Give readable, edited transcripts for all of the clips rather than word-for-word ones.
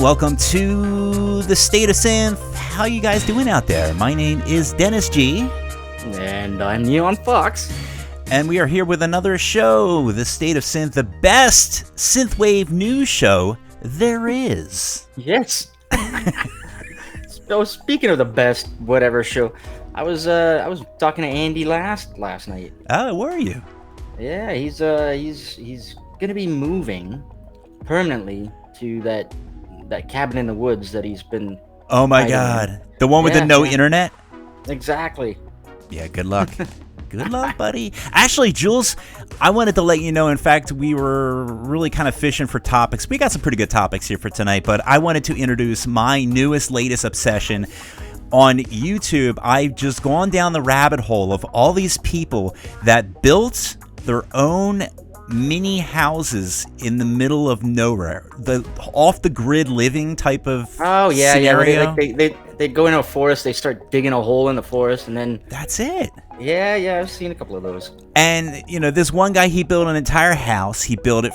welcome to the State of Synth. How you guys doing out there? My name is Dennis G. And I'm Neon Fox. And we are here with another show, the State of Synth, the best synthwave news show there is. Yes. So speaking of the best whatever show, I was talking to Andy last night. Oh, were you? Yeah, he's gonna be moving permanently to that cabin in the woods that he's been. Oh my God, the one with the no internet. Exactly. Yeah, good luck. Good luck, buddy. Actually, Jules, I wanted to let you know, in fact, we were really kind of fishing for topics. We got some pretty good topics here for tonight, but I wanted to introduce my latest obsession. On YouTube, I've just gone down the rabbit hole of all these people that built their own mini houses in the middle of nowhere, the off-the-grid living type of scenario. They go into a forest, they start digging a hole in the forest, and then that's it. Yeah, I've seen a couple of those. And this one guy, he built an entire house. He built it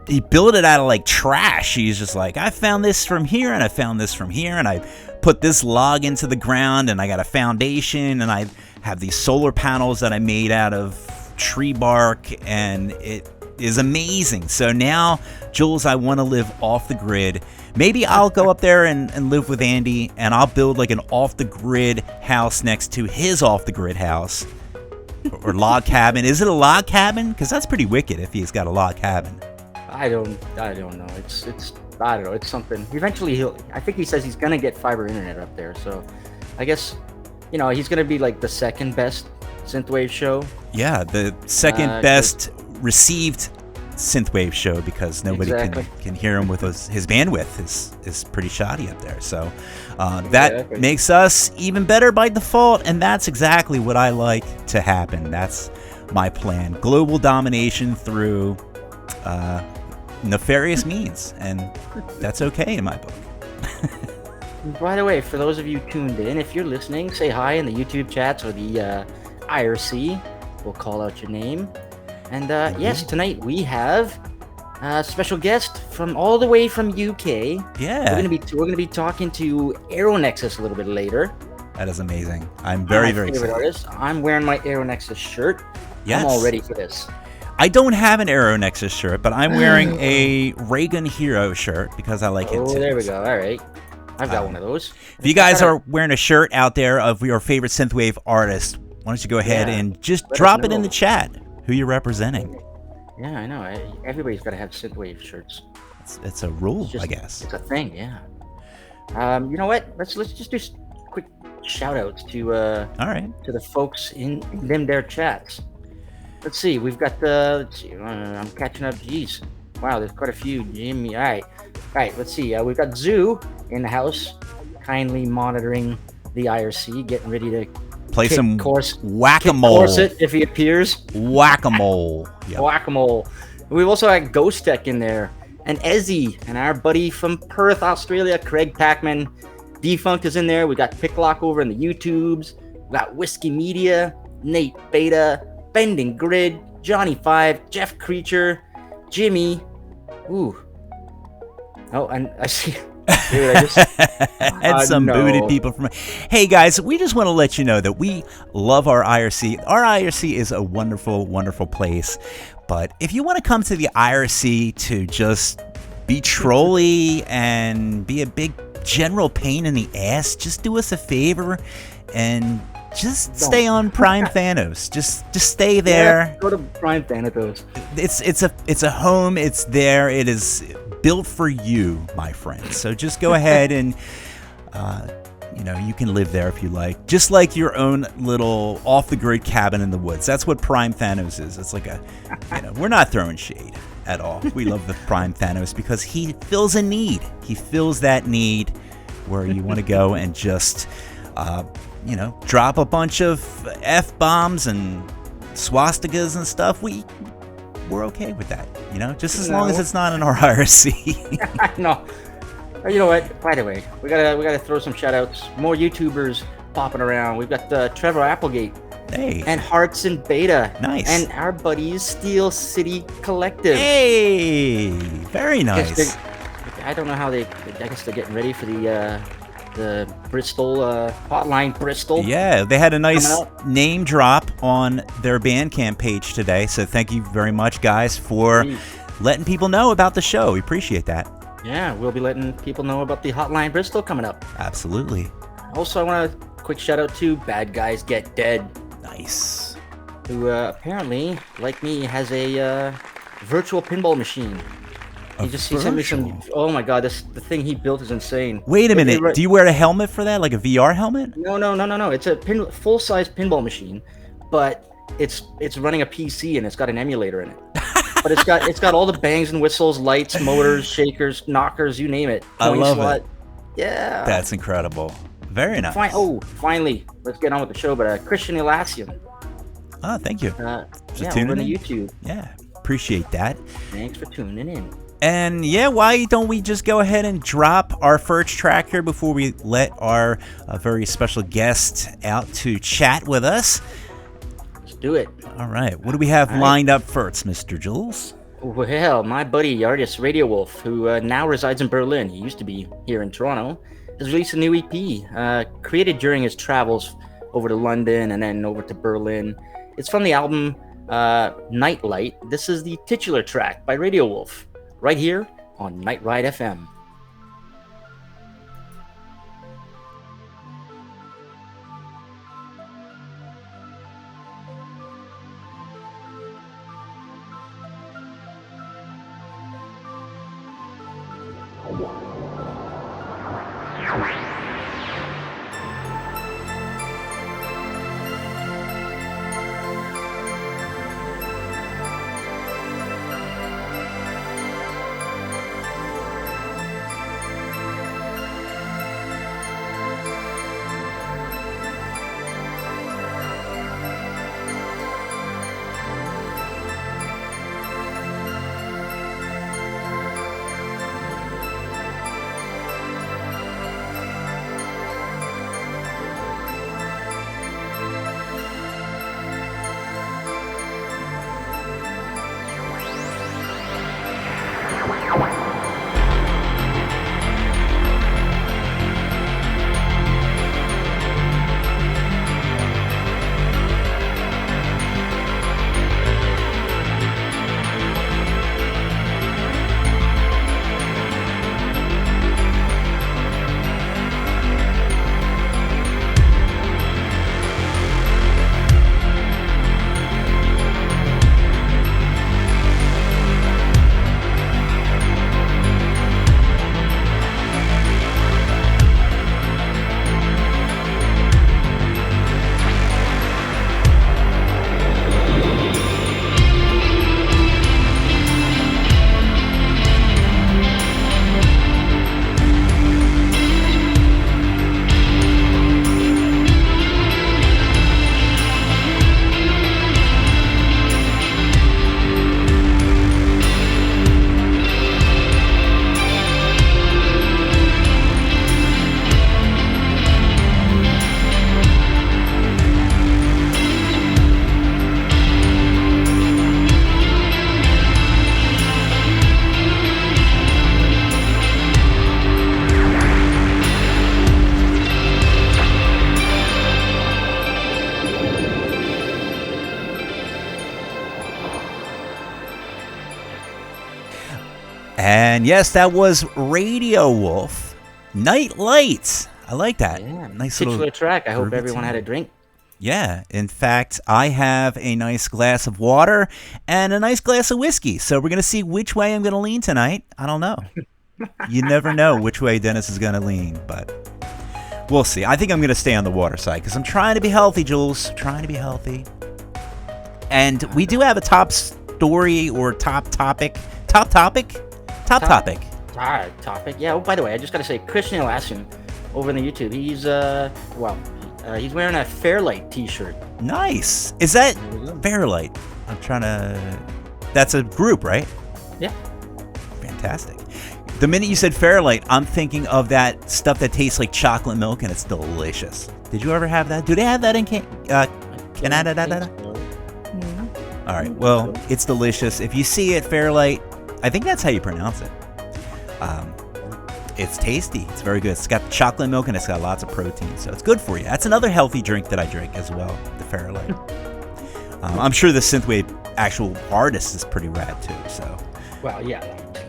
he built it out of like trash. He's just like, I found this from here, and I found this from here, and I put this log into the ground, and I got a foundation, and I have these solar panels that I made out of tree bark, and it is amazing. So now, Jules, I want to live off the grid. Maybe I'll go up there and live with Andy, and I'll build like an off the grid house next to his off the grid house or log cabin. Is it a log cabin? Because that's pretty wicked if he's got a log cabin. I don't know. It's I don't know. It's something. Eventually I think he says he's gonna get fiber internet up there. So I guess he's gonna be like the second best synthwave show. Yeah, the second best received synthwave show, because nobody can hear him with his bandwidth is pretty shoddy up there. So that makes us even better by default, and that's exactly what I like to happen. That's my plan: global domination through nefarious means, and that's okay in my book. By the way, for those of you tuned in, if you're listening, say hi in the YouTube chats or the IRC. We'll call out your name. And yes, tonight we have a special guest from all the way from UK. Yeah, we're gonna be talking to Aeronexus a little bit later. That is amazing. I'm very excited. Artist. I'm wearing my Aeronexus shirt. Yes. I'm all ready for this. I don't have an Aeronexus shirt, but I'm wearing a Reagan Hero shirt because I like it too. Oh, there we go. All right. I've got one of those. If you guys are wearing a shirt out there of your favorite synthwave artist, why don't you go ahead and just drop it in the chat who you're representing. Yeah, I know. Everybody's got to have synthwave shirts. It's a rule, I guess. It's a thing, yeah. You know what? Let's just do quick shout outs to the folks in them their chats. Let's see. We've got I'm catching up. Jeez. Wow, there's quite a few. Jimmy. All right. Let's see. We've got Zoo in the house, kindly monitoring the IRC, getting ready to play some whack-a-mole. If he appears. Whack-a-mole. Yep. Whack-a-mole. We've also got Ghost Tech in there, and Ezzy, and our buddy from Perth, Australia, Craig Packman. Defunct is in there. We got Picklock over in the YouTubes. We got Whiskey Media, Nate Beta, Bending Grid, Johnny 5, Jeff Creature, Jimmy. Ooh. Oh, and I see. Dude, had some booted people from. Hey guys, we just want to let you know that we love our IRC. Our IRC is a wonderful, wonderful place. But if you want to come to the IRC to just be trolly and be a big general pain in the ass, just do us a favor and just stay on Prime Thanos. Just stay there. Yeah, go to Prime Thanatos. It's a home. It's there. It is built for you, my friend. So just go ahead and you can live there if you like, just like your own little off-the-grid cabin in the woods. That's what Prime Thanos is. It's like we're not throwing shade at all. We love the Prime Thanos because he fills a need. He fills that need where you want to go and just drop a bunch of F-bombs and swastikas and stuff. We're okay with that, just as long as it's not in our IRC. No. You know what? By the way, we gotta throw some shout outs. More YouTubers popping around. We've got Trevor Applegate. Hey. And Hearts and Beta. Nice. And our buddies Steel City Collective. Hey, very nice. I don't know how I guess they're getting ready for the Bristol Hotline Bristol. Yeah, they had a nice out. name drop on their Bandcamp page today. So thank you very much, guys, for letting people know about the show. We appreciate that. Yeah, we'll be letting people know about the Hotline Bristol coming up. Absolutely. Also, I want a quick shout out to Bad Guys Get Dead. Nice. Who apparently, like me, has a virtual pinball machine. He sent me some. Oh my god, the thing he built is insane. Wait a minute. Do you wear a helmet for that, like a VR helmet? No. It's a full-size pinball machine, but it's running a PC and it's got an emulator in it. But it's got all the bangs and whistles, lights, motors, shakers, knockers, you name it. I love it. Yeah. That's incredible. Very nice. Finally, let's get on with the show. But Christian Elassian. Oh, thank you. Over on the YouTube. Yeah, appreciate that. Thanks for tuning in. And yeah, why don't we just go ahead and drop our first track here before we let our very special guest out to chat with us? Let's do it. All right. What do we have lined up first, Mr. Jules? Well, my buddy, artist Radio Wolf, who now resides in Berlin, he used to be here in Toronto, has released a new EP created during his travels over to London and then over to Berlin. It's from the album Nightlight. This is the titular track by Radio Wolf, right here on Night Ride FM. And yes, that was Radio Wolf. Night Lights. I like that. Yeah, nice titular little track. I hope everyone had a drink. Yeah. In fact, I have a nice glass of water and a nice glass of whiskey. So we're going to see which way I'm going to lean tonight. I don't know. You never know which way Dennis is going to lean, but we'll see. I think I'm going to stay on the water side because I'm trying to be healthy, Jules. Trying to be healthy. And we do have a top story or top topic. Top topic? Top topic. Topic. Yeah. Oh, by the way, I just got to say, Christian Elassian over on the YouTube. He's he's wearing a Fairlight T-shirt. Nice. Is that Fairlight? I'm trying to. That's a group, right? Yeah. Fantastic. The minute you said Fairlight, I'm thinking of that stuff that tastes like chocolate milk and it's delicious. Did you ever have that? Do they have that in Canada? All right. Well, it's delicious. If you see it, Fairlight, I think that's how you pronounce it. It's tasty. It's very good. It's got chocolate milk and it's got lots of protein, so it's good for you. That's another healthy drink that I drink as well, the Fairlight. I'm sure the synthwave actual artist is pretty rad too. So. Well, yeah,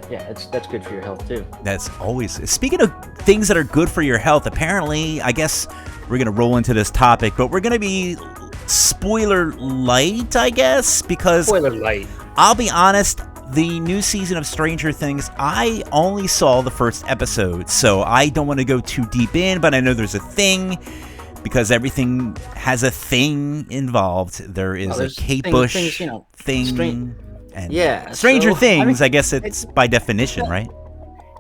that's good for your health too. That's always. Speaking of things that are good for your health, apparently, I guess we're gonna roll into this topic, but we're gonna be spoiler light, I guess, because Spoiler light. I'll be honest. The new season of Stranger Things, I only saw the first episode, so I don't want to go too deep in, but I know there's a thing, because everything has a thing involved. There is a Kate Bush thing, and Stranger Things, I guess it's by definition, right?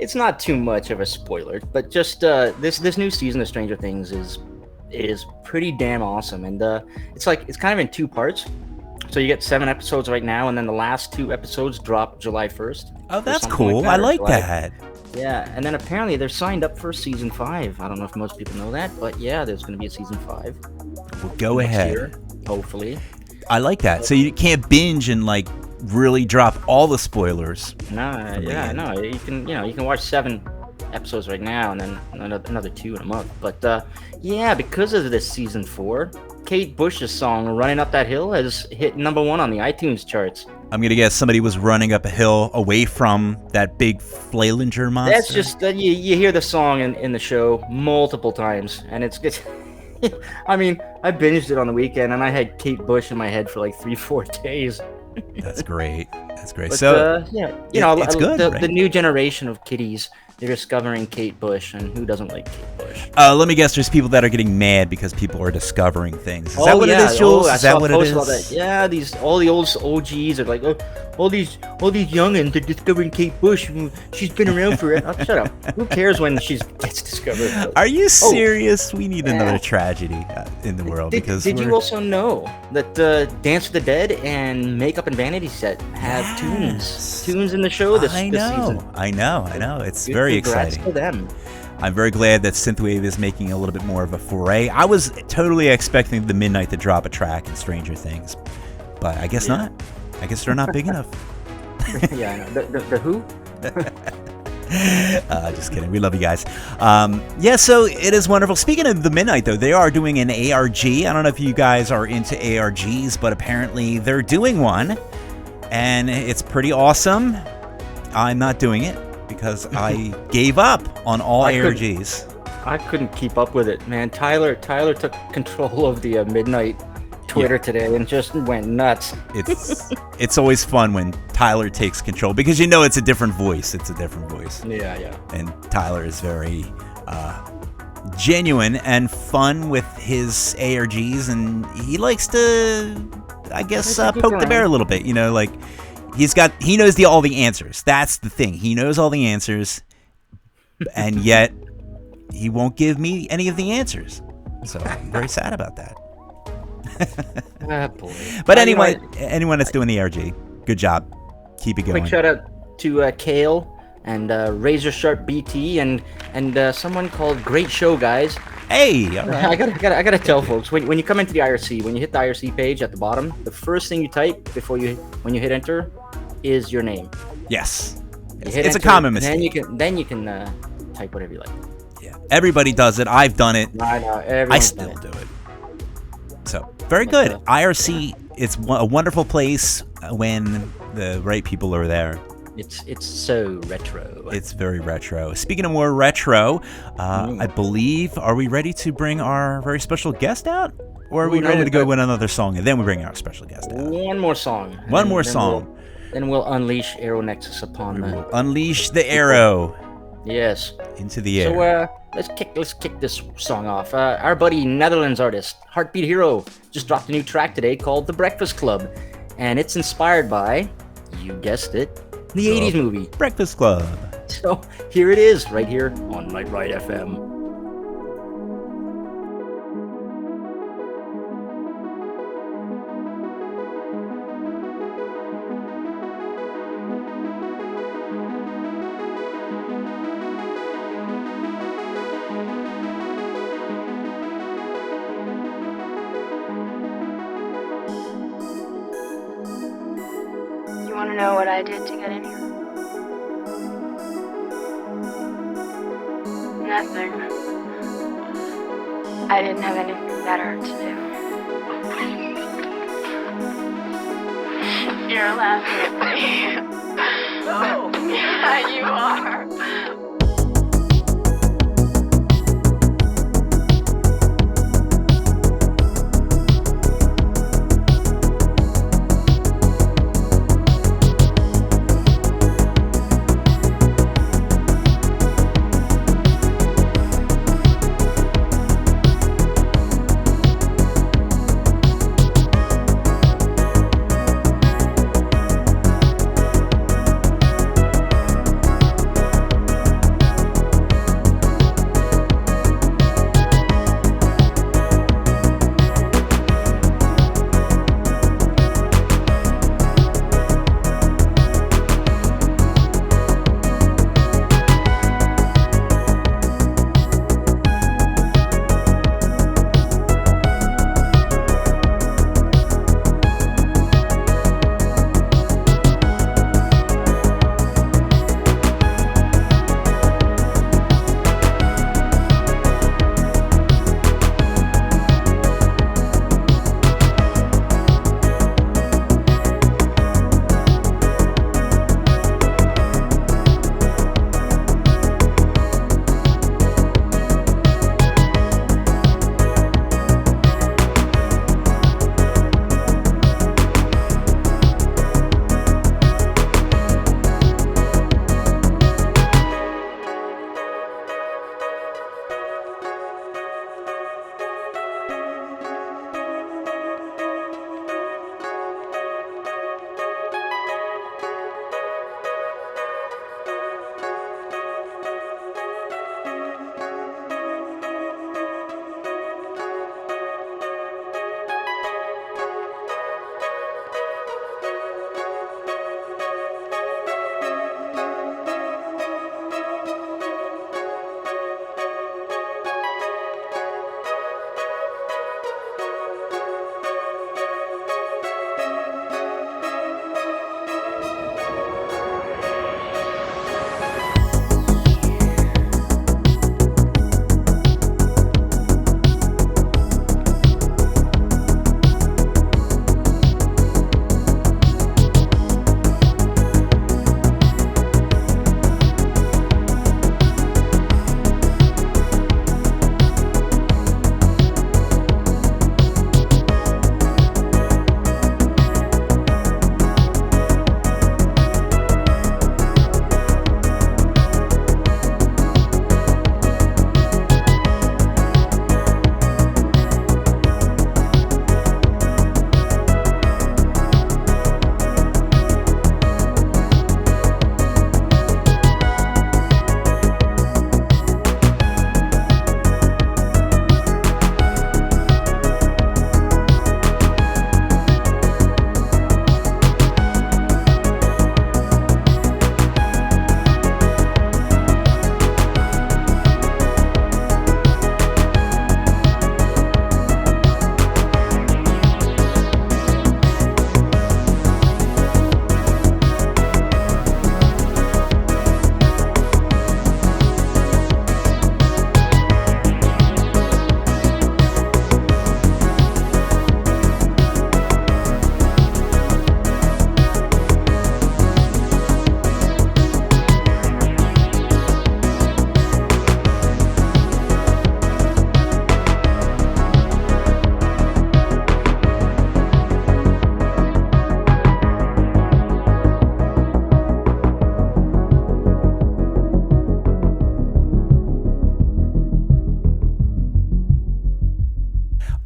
It's not too much of a spoiler, but just this new season of Stranger Things is pretty damn awesome, and it's kind of in two parts. So you get 7 episodes right now, and then the last 2 episodes drop July 1st. Oh, that's cool. I like that. Yeah, and then apparently they're signed up for season 5. I don't know if most people know that, but yeah, there's going to be a season 5. Well, go ahead. Year, hopefully. I like that. So you can't binge and like really drop all the spoilers. No, you can watch 7 episodes right now, and then another 2 in a month. But yeah, because of this season 4. Kate Bush's song "Running Up That Hill" has hit number 1 on the iTunes charts. I'm gonna guess somebody was running up a hill away from that big Flalinger monster. That's just you hear the song in the show multiple times, and it's good. I mean, I binged it on the weekend, and I had Kate Bush in my head for like 3-4 days. That's great. That's great. But, so yeah, it's good. The new generation of kiddies, they're discovering Kate Bush, and who doesn't like Kate Bush? Let me guess. There's people that are getting mad because people are discovering things. Is that what it is, Jules? Is that what it is? Yeah, all the old OGs are like, oh, all these youngins are discovering Kate Bush. She's been around forever. Oh, shut up. Who cares when she gets discovered? Are you serious? We need another tragedy in the world. Did you also know that Dance with the Dead and Makeup and Vanity Set have tunes in the show this season? I know. It's very exciting. For them. I'm very glad that synthwave is making a little bit more of a foray. I was totally expecting the Midnight to drop a track in Stranger Things, but I guess not. I guess they're not big enough. Yeah, I know. The who? Just kidding. We love you guys. So it is wonderful. Speaking of the Midnight, though, they are doing an ARG. I don't know if you guys are into ARGs, but apparently they're doing one, and it's pretty awesome. I'm not doing it because I gave up on all ARGs. I couldn't keep up with it, man. Tyler took control of the Midnight Twitter today and just went nuts. It's always fun when Tyler takes control because it's a different voice. Yeah. And Tyler is very genuine and fun with his ARGs, and he likes to, I guess, poke the bear a little bit. Like he knows all the answers. That's the thing. He knows all the answers, and yet he won't give me any of the answers. So I'm very sad about that. Boy. But anyway, anyone that's doing the ARG, good job. Keep it going. Quick shout out to Kale and Razor Sharp BT and someone called Great Show Guys. Hey, all right. I gotta tell folks, when you come into the IRC, when you hit the IRC page at the bottom, the first thing you type when you hit enter is your name. Yes, it's enter, a common mistake. Then you can type whatever you like. Yeah, everybody does it. I've done it. I know. I still do it. So very good. IRC, it's a wonderful place when the right people are there. It's so retro. It's very retro. Speaking of more retro, I believe, are we ready to bring our very special guest out? Or are we ready to go with another song and then we bring our special guest out? One more song. Then we'll unleash Aeronexus upon them. Unleash the arrow. Yes. Into the air. So let's kick this song off. Our buddy Netherlands artist Heartbeat Hero just dropped a new track today called The Breakfast Club, and it's inspired by, you guessed it, the 80s movie Breakfast Club. So here it is, right here on Lite FM. You want to know what I did to get in here? nothing. I didn't have anything better to do. You're laughing at me. Oh, yeah, you are.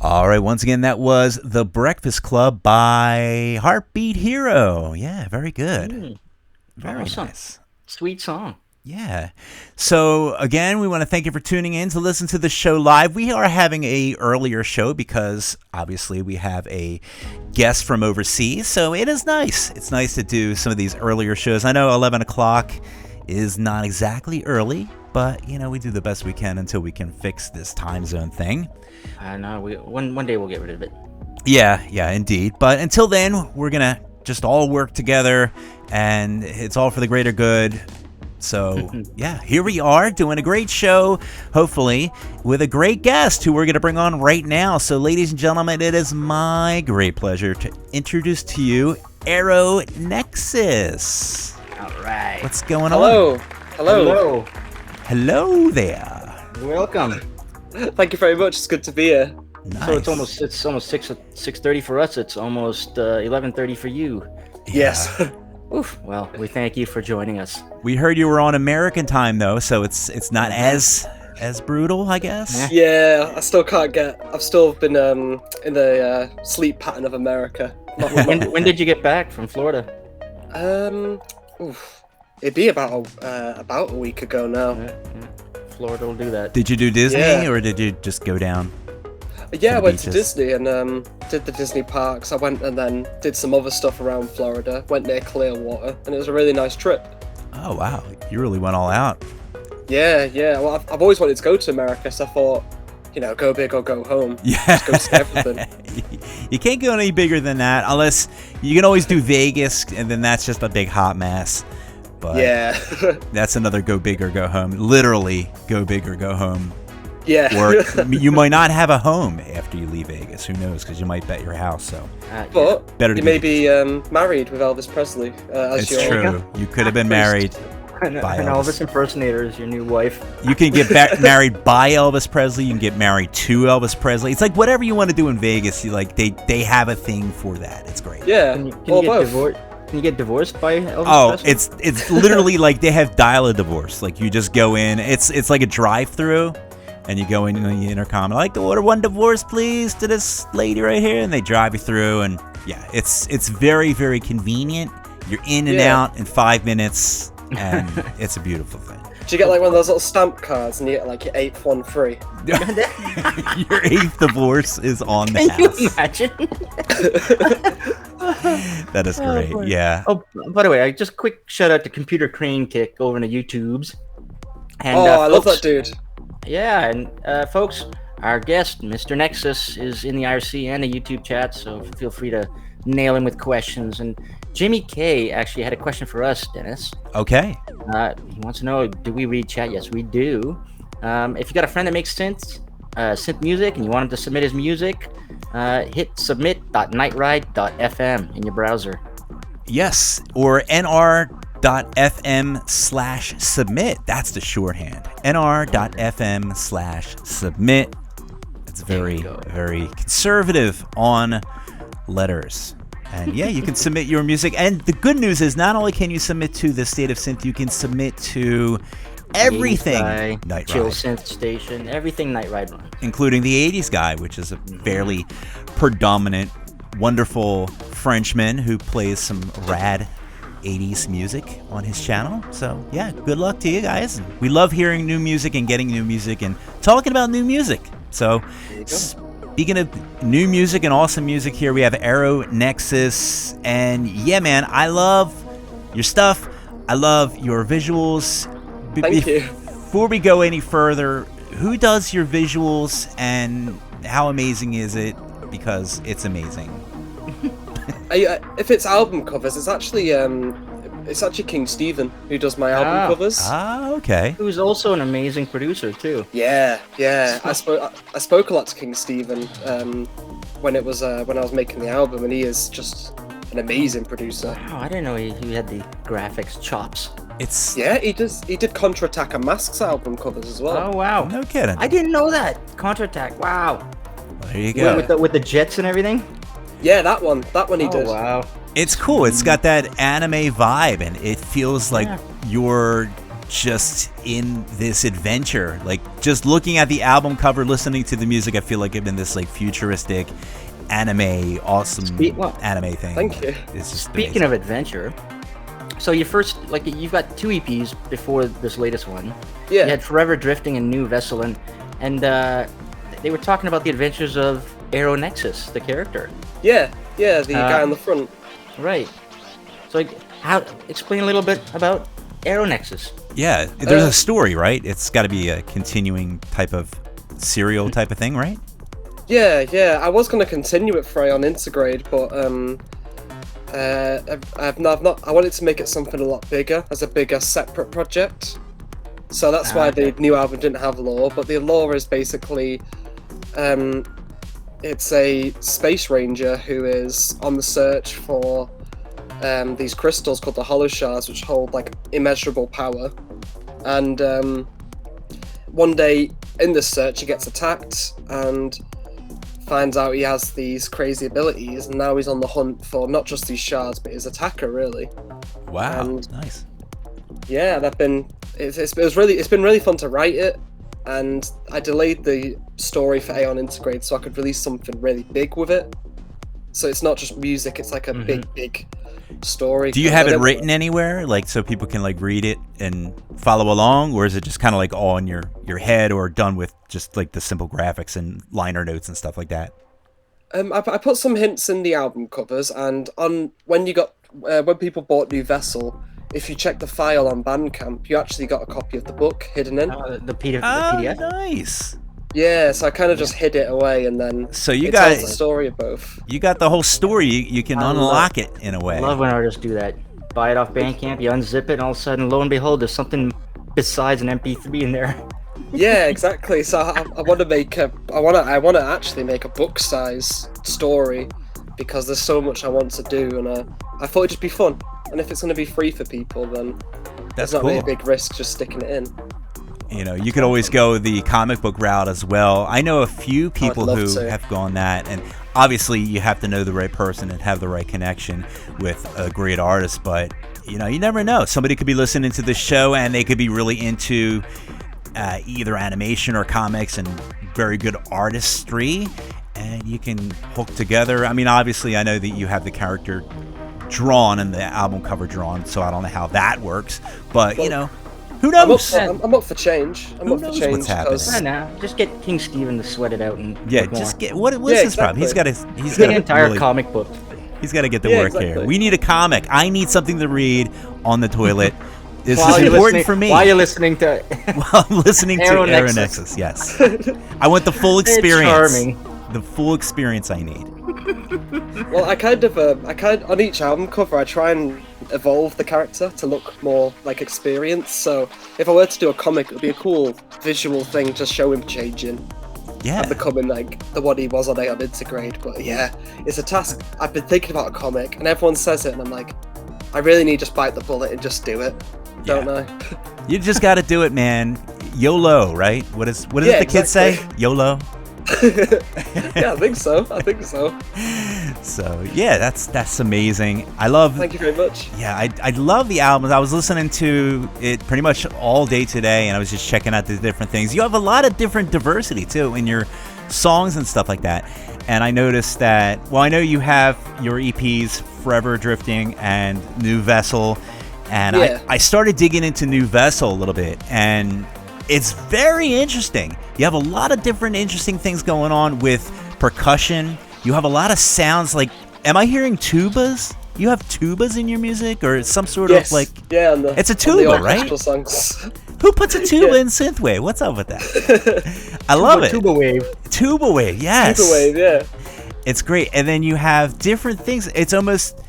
All right, once again, that was The Breakfast Club by Heartbeat Hero. Yeah, very good. Very awesome. nice. Sweet song. Yeah. So again, we want to thank you for tuning in to listen to the show live. We are having a earlier show because obviously we have a guest from overseas. So it is nice. It's nice to do some of these earlier shows. I know 11 o'clock is not exactly early, but you know, we do the best we can until we can fix this time zone thing. I know. One day we'll get rid of it. Yeah, indeed. But until then, we're going to just all work together, and it's all for the greater good. So, yeah, here we are doing a great show, hopefully, with a great guest who we're going to bring on right now. So, ladies and gentlemen, it is my great pleasure to introduce to you Aeronexus. All right. What's going Hello. on? Hello. Hello there. Welcome. Thank you very much. It's good to be here. Nice. So it's almost 6:30 for us. It's almost 11:30 for you. Yeah. Yes. Oof. Well, we thank you for joining us. We heard you were on American time, though, so it's not as brutal, I guess. Yeah, I still can't get. I've still been in the sleep pattern of America. When did you get back from Florida? It'd be about a week ago now. Yeah. Florida will do that. Did you do Disney, Yeah. or did you just go down? Yeah, I the went to beaches. Disney and did the Disney parks. I went and then did some other stuff around Florida. Went near Clearwater, and it was a really nice trip. Oh, wow. You really went all out. Yeah. Well, I've always wanted to go to America, so I thought, go big or go home. Yeah. Just go see everything. You can't go any bigger than that, unless you can always do Vegas, and then that's just a big hot mess. But Yeah. that's another go big or go home. Literally, go big or go home. Yeah. Or you might not have a home after you leave Vegas. Who knows? Because you might bet your house. So But better to you be- may be married with Elvis Presley. As it's your true. You could have been married. An by Elvis Elvis. impersonator is your new wife. You can get married by Elvis Presley. You can get married to Elvis Presley. It's like whatever you want to do in Vegas. You like they have a thing for that. It's great. Yeah. Can you or get both. divorced? Can you get divorced by Elvis Oh, Presley? it's literally like they have dial-a-divorce. Like you just go in. It's like a drive-through, and you go in the intercom. I like to order one divorce, please, to this lady right here, and they drive you through. And yeah, it's very, very convenient. You're in and Yeah. out in 5 minutes, and it's a beautiful thing. Do you get like one of those little stamp cards and you get like your 8th one free? Your 8th divorce is on the Can you house. imagine? That is great. boy. Yeah. Oh, by the way, just quick shout out to Computer Crane Kick over in the YouTubes. And, I love folks- that dude. Yeah, and folks, our guest, Mr. Nexus, is in the IRC and the YouTube chat, so feel free to nail him with questions. And Jimmy K actually had a question for us, Dennis. Okay. He wants to know, do we read chat? Yes, we do. If you got a friend that makes synth music, and you want him to submit his music, hit submit.nightride.fm in your browser. Yes, or nr.fm/submit. That's the shorthand. nr.fm/submit. It's very, very conservative on letters. And yeah, you can submit your music. And the good news is not only can you submit to the State of Synth, you can submit to everything Night Chill Ride, Synth Station, everything Night Ride runs. including the 80s guy, which is a fairly predominant, wonderful Frenchman who plays some rad 80s music on his channel. So yeah, good luck to you guys. We love hearing new music and getting new music and talking about new music. So speaking of new music and awesome music, here we have Aeronexus. And yeah, man, I love your stuff. I love your visuals. Thank you. Before we go any further, who does your visuals and how amazing is it? Because it's amazing. If it's album covers, it's actually King Stephen who does my album covers. Ah, okay. Who's also an amazing producer, too. Yeah. I spoke a lot to King Stephen when I was making the album, and he is just an amazing producer. Oh, I didn't know he had the graphics chops. It's Yeah, he did Contra-Attack and Masks album covers as well. Oh, wow. no kidding. I didn't know that. Contra-Attack, wow. There you go. With the jets and everything? Yeah, that one he did. Oh, wow. It's cool. It's got that anime vibe, and it feels like you're just in this adventure. Like just looking at the album cover, listening to the music, I feel like I'm in this like futuristic anime, awesome anime thing. Thank you. It's just Speaking of adventure, so you first, like, you've got 2 EPs before this latest one. Yeah. You had Forever Drifting and New Vessel, and they were talking about the adventures of Aeronexus, the character. Yeah, the guy on the front. Right. So, explain a little bit about Aeronexus. Yeah, there's a story, right? It's got to be a continuing type of serial type of thing, right? Yeah. I was gonna continue it for Ion Intergrade, but I've not. I wanted to make it something a lot bigger, as a bigger separate project. So that's why the new album didn't have lore. But the lore is basically, it's a space ranger who is on the search for these crystals called the hollow shards, which hold like immeasurable power. And one day in this search, he gets attacked and finds out he has these crazy abilities, and now he's on the hunt for not just these shards, but his attacker, really. Wow, and nice. Yeah, it's been really fun to write it, and I delayed the story for Aeon Integrate so I could release something really big with it. So it's not just music; it's like a big story. Do you have it written anywhere, like so people can like read it and follow along, or is it just kind of like all in your head, or done with just like the simple graphics and liner notes and stuff like that? I put some hints in the album covers, and when people bought New Vessel, if you check the file on Bandcamp, you actually got a copy of the book hidden in. The PDF. Nice. Yeah, so I kind of just hid it away, and then so you tells the story of both. You got the whole story. You can unlock it in a way. I love when artists do that. Buy it off Bandcamp, you unzip it, and all of a sudden, lo and behold, there's something besides an MP3 in there. Yeah, exactly. So I want to actually make a book-size story, because there's so much I want to do, and I thought it'd just be fun. And if it's going to be free for people, then that's not cool. really a big risk just sticking it in. You know, you could always go the comic book route as well. I know a few people who have gone that, and obviously you have to know the right person and have the right connection with a great artist, but you know, you never know. Somebody could be listening to this show and they could be really into either animation or comics and very good artistry, and you can hook together. I mean, obviously I know that you have the character drawn and the album cover drawn, so I don't know how that works, but you know, who knows? I'm up for change. Who knows what's happening? Just get King Steven to sweat it out and just get what's his problem? He's got an entire comic book. He's got to get to work here. We need a comic. I need something to read on the toilet. This is important for me. While you're listening to while I'm listening to Aeronexus, yes. I want the full experience. It's charming. The full experience I need. Well, I kind of on each album cover I try and evolve the character to look more like Experience. So if I were to do a comic, it would be a cool visual thing to show him changing. Yeah. And becoming like what he was on Aeon Integrate. But yeah, it's a task. I've been thinking about a comic, and everyone says it, and I'm like, I really need to just bite the bullet and just do it. Don't I? You just got to do it, man. YOLO, right? What does the kids say? YOLO. Yeah, I think so. So yeah, that's amazing. Thank you very much. Yeah, I love the album. I was listening to it pretty much all day today, and I was just checking out the different things. You have a lot of different diversity too in your songs and stuff like that. And I noticed that, well, I know you have your EPs Forever Drifting and New Vessel, and I started digging into New Vessel a little bit, and it's very interesting. You have a lot of different interesting things going on with percussion. You have a lot of sounds like, am I hearing tubas? You have tubas in your music, or some sort of like... Yeah, it's a tuba, right? Songs. Who puts a tuba in synthwave? What's up with that? I love it. Tuba wave. Tuba wave, yes. Tuba wave, yeah. It's great. And then you have different things. It's almost...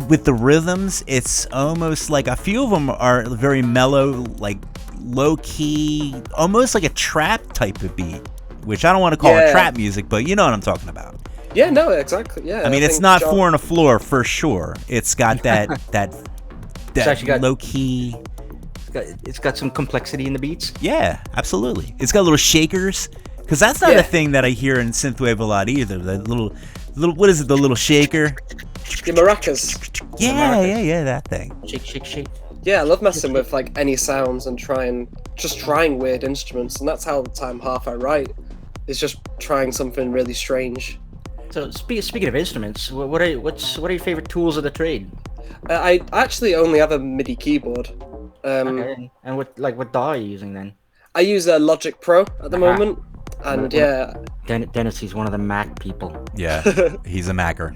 with the rhythms, it's almost like a few of them are very mellow, like low-key, almost like a trap type of beat, which I don't want to call it trap music, but you know what I'm talking about. Yeah, no, exactly. Yeah, I mean, it's not Four on the Floor for sure. It's got that low-key. It's got some complexity in the beats. Yeah, absolutely. It's got little shakers, because that's not a thing that I hear in synthwave a lot either. The little what is it? The little shaker. The maracas. Yeah, that thing. Shake. Yeah, I love messing with like any sounds and trying weird instruments, and that's how the time half I write is just trying something really strange. So speaking of instruments, what are your favorite tools of the trade? I actually only have a MIDI keyboard. Okay. And what DAW are you using then? I use a Logic Pro at the moment, and Dennis, he's one of the Mac people. Yeah, he's a Macer.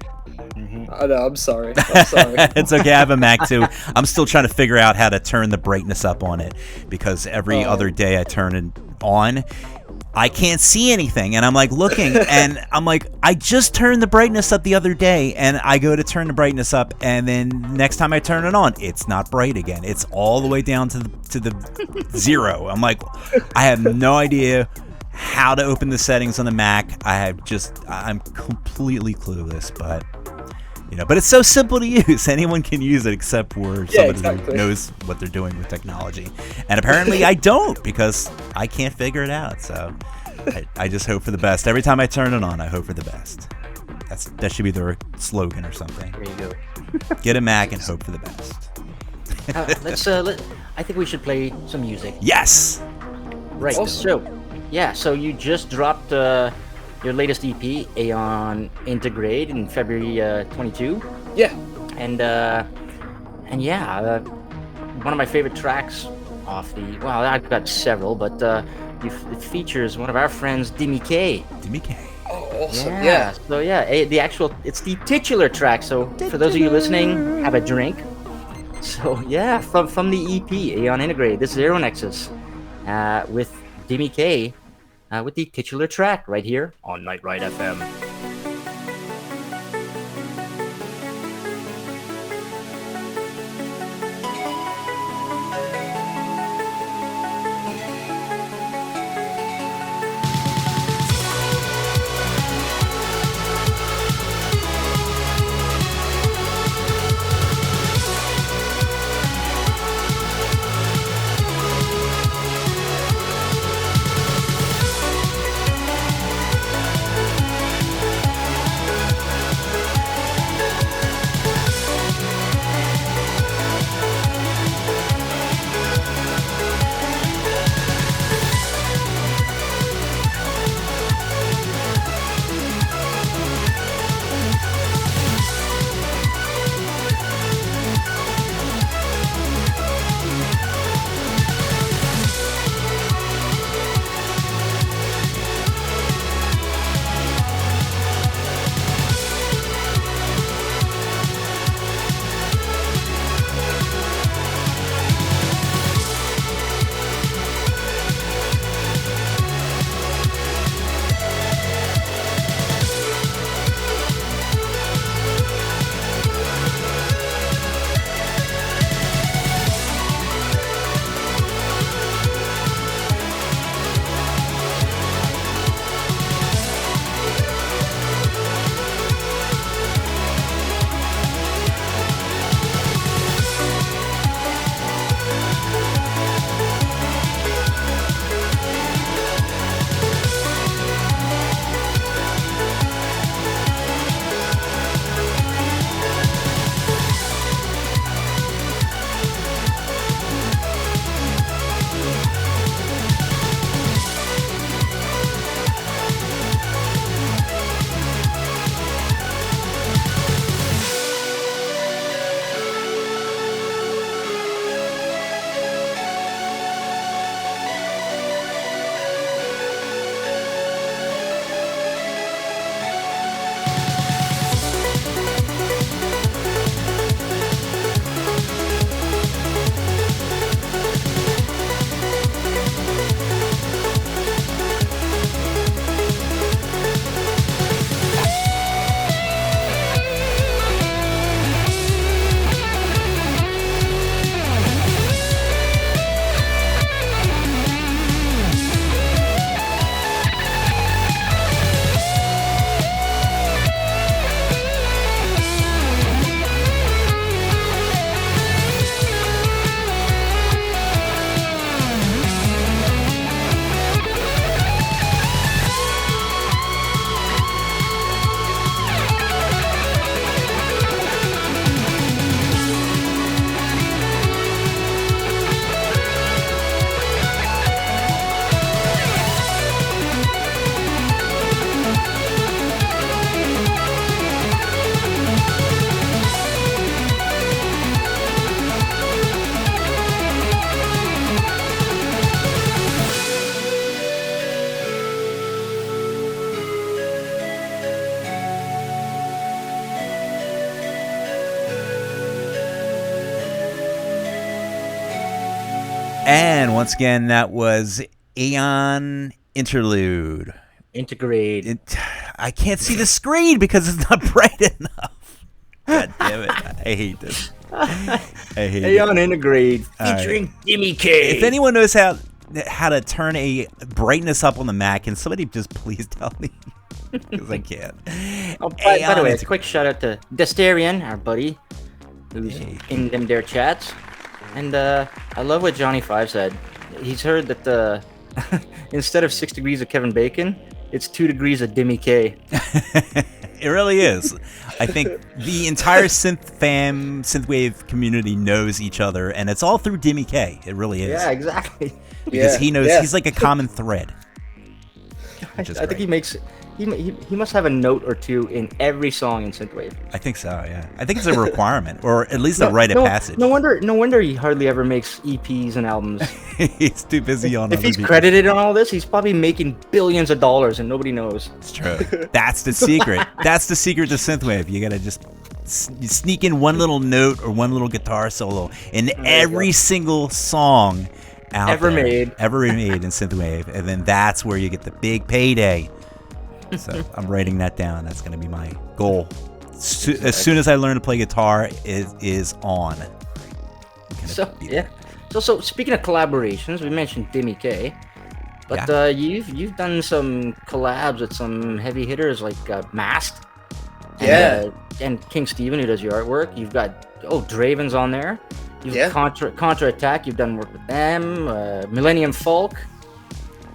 I know, I'm sorry. It's okay, I have a Mac too. I'm still trying to figure out how to turn the brightness up on it, because every other day I turn it on I can't see anything. And I'm like looking, and I'm like, I just turned the brightness up the other day, and I go to turn the brightness up, and then next time I turn it on, it's not bright again. It's all the way down to the 0. I'm like, I have no idea how to open the settings on the Mac. I'm completely clueless, but but it's so simple to use. Anyone can use it except for somebody who knows what they're doing with technology. And apparently I don't, because I can't figure it out. So I just hope for the best. Every time I turn it on, I hope for the best. That should be their slogan or something. There you go. Get a Mac and hope for the best. I think we should play some music. Yes. Right. Awesome. So you just dropped your latest EP, Aeon Integrate, in February 22. Yeah. And one of my favorite tracks off the. Well, I've got several, but it features one of our friends, Dimi K. Oh, awesome. Yeah. So it's the titular track. So for those of you listening, have a drink. So yeah, from the EP, Aeon Integrate. This is Aeronexus with Dimi K. With the titular track right here on Night Ride FM. And once again, that was Aeon Interlude. Integrate. I can't see the screen because it's not bright enough. God damn it. I hate this. I hate it. Aeon Integrate featuring Dimmy K. If anyone knows how to turn a brightness up on the Mac, can somebody just please tell me? Because I can't. Oh, by the way, a quick shout out to Desterian, our buddy, who's in them their chats. And I love what Johnny Five said. He's heard that instead of 6 degrees of Kevin Bacon, it's 2 degrees of Dimmy K. It really is. I think the entire synthwave community knows each other, and it's all through Dimmy K. It really is. Yeah, exactly. Because he knows he's like a common thread. I think he makes. He must have a note or two in every song in synthwave. I think so. Yeah, I think it's a requirement, or at least a rite of passage. No wonder he hardly ever makes EPs and albums. He's too busy on. If he's credited on all this, he's probably making billions of dollars and nobody knows. It's true. That's the secret. That's the secret to synthwave. You gotta just sneak in one little note or one little guitar solo in every single song ever made in synthwave, and then that's where you get the big payday. So I'm writing that down. That's going to be my goal. As soon as I learn to play guitar, it is on. So speaking of collaborations, we mentioned Dimmy K, but you've done some collabs with some heavy hitters like Masked, and King Steven, who does your artwork. You've got Draven's on there. You've Contra Attack. You've done work with them. Millennium Folk.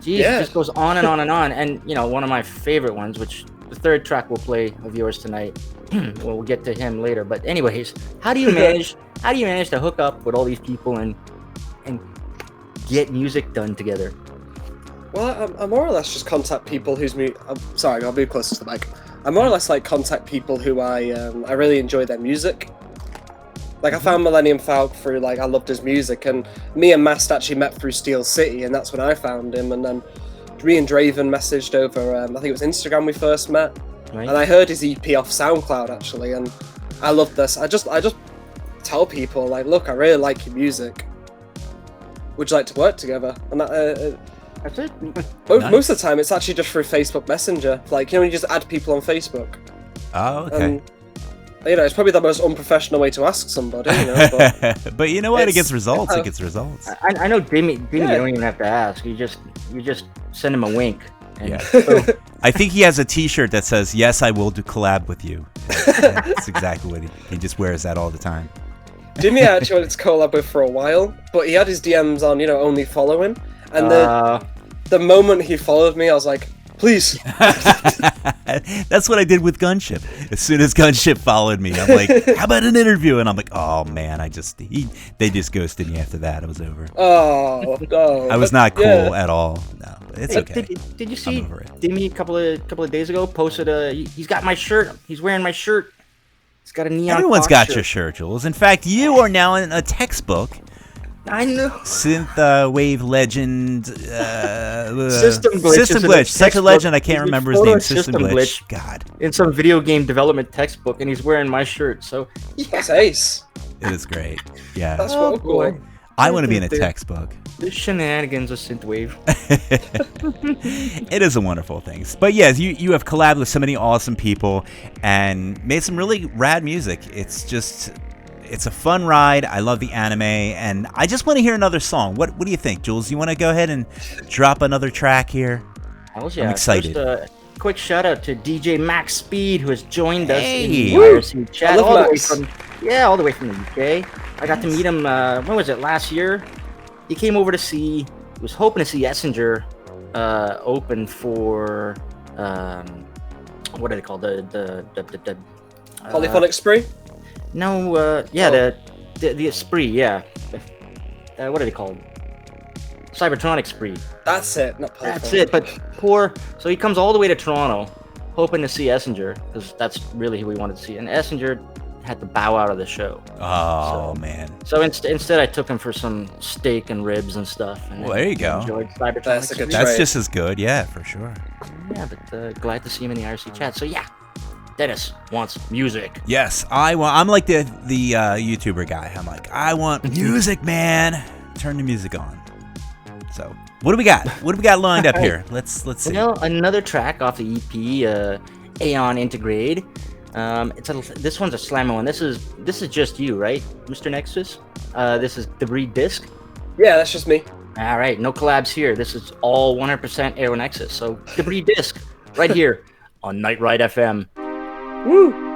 Jeez, it just goes on and on and on. And, one of my favorite ones, which the third track we'll play of yours tonight, we'll get to him later. But anyways, how do you manage to hook up with all these people and get music done together? Well, I more or less just contact people whose sorry, I'll be closer to the mic. I more or less contact people who I really enjoy their music. I found Millennium Falcon through, I loved his music, and me and Mast actually met through Steel City, and that's when I found him, and then me and Draven messaged over, I think it was Instagram we first met, and I heard his EP off SoundCloud, actually, and I loved this. I just tell people, look, I really like your music. Would you like to work together? And that's it. Most of the time, it's actually just through Facebook Messenger. You just add people on Facebook. Oh, okay. It's probably the most unprofessional way to ask somebody, but... but you know what? It gets results. It gets results. I know Dimmy, you don't even have to ask. You just send him a wink. I think he has a T-shirt that says, "Yes, I will do collab with you." That's exactly what he just wears that all the time. Dimmy I actually wanted to collab with for a while, but he had his DMs on, only following. And the moment he followed me, I was like, please. That's what I did with Gunship. As soon as Gunship followed me, I'm like, how about an interview? And I'm like, oh man, they just ghosted me after that. It was over. Oh no. I was not cool at all. No, it's okay. Did you see Dimmy a couple of days ago posted he's got my shirt. He's wearing my shirt. He's got a neon. Everyone's got your shirt, Jules. In fact, you are now in a textbook. I know. Synthwave legend. System Glitch. System Glitch. Such a legend. I can't remember his name. System Glitch. God. In some video game development textbook, and he's wearing my shirt. So that's ace. It is great. Yeah. That's what cool. I want to be in a textbook. The shenanigans of synthwave. It is a wonderful thing. But yes, you have collabed with so many awesome people and made some really rad music. It's a fun ride. I love the anime, and I just want to hear another song. What do you think, Jules? You want to go ahead and drop another track here? Hells yeah. I'm excited. First, quick shout out to DJ Max Speed, who has joined us in the IRC chat all the way from the UK. I got to meet him. When was it? Last year. He came over to see. He was hoping to see Essinger open for what are they called? The Polyphonic Spree. No, the Spree, yeah. What are they called? Cybertronic Spree. That's it, not Polyphonic. That's it, but so he comes all the way to Toronto, hoping to see Essinger, because that's really who we wanted to see. And Essinger had to bow out of the show. Oh, man. So instead I took him for some steak and ribs and stuff. And well, there you go. Enjoyed Cybertronic. That's just as good, yeah, for sure. Yeah, but glad to see him in the IRC chat. So yeah. Dennis wants music. Yes, I'm like the YouTuber guy. I'm like, I want music, man. Turn the music on. So What do we got? What do we got lined up here? Let's see. You know, another track off the EP, Aeon Integrate. This one's a slammer one. This is just you, right, Mr. Nexus? This is Debris Disc. Yeah, that's just me. All right, no collabs here. This is all 100% Aeronexus. So Debris Disc, right here on Night Ride FM. Woo!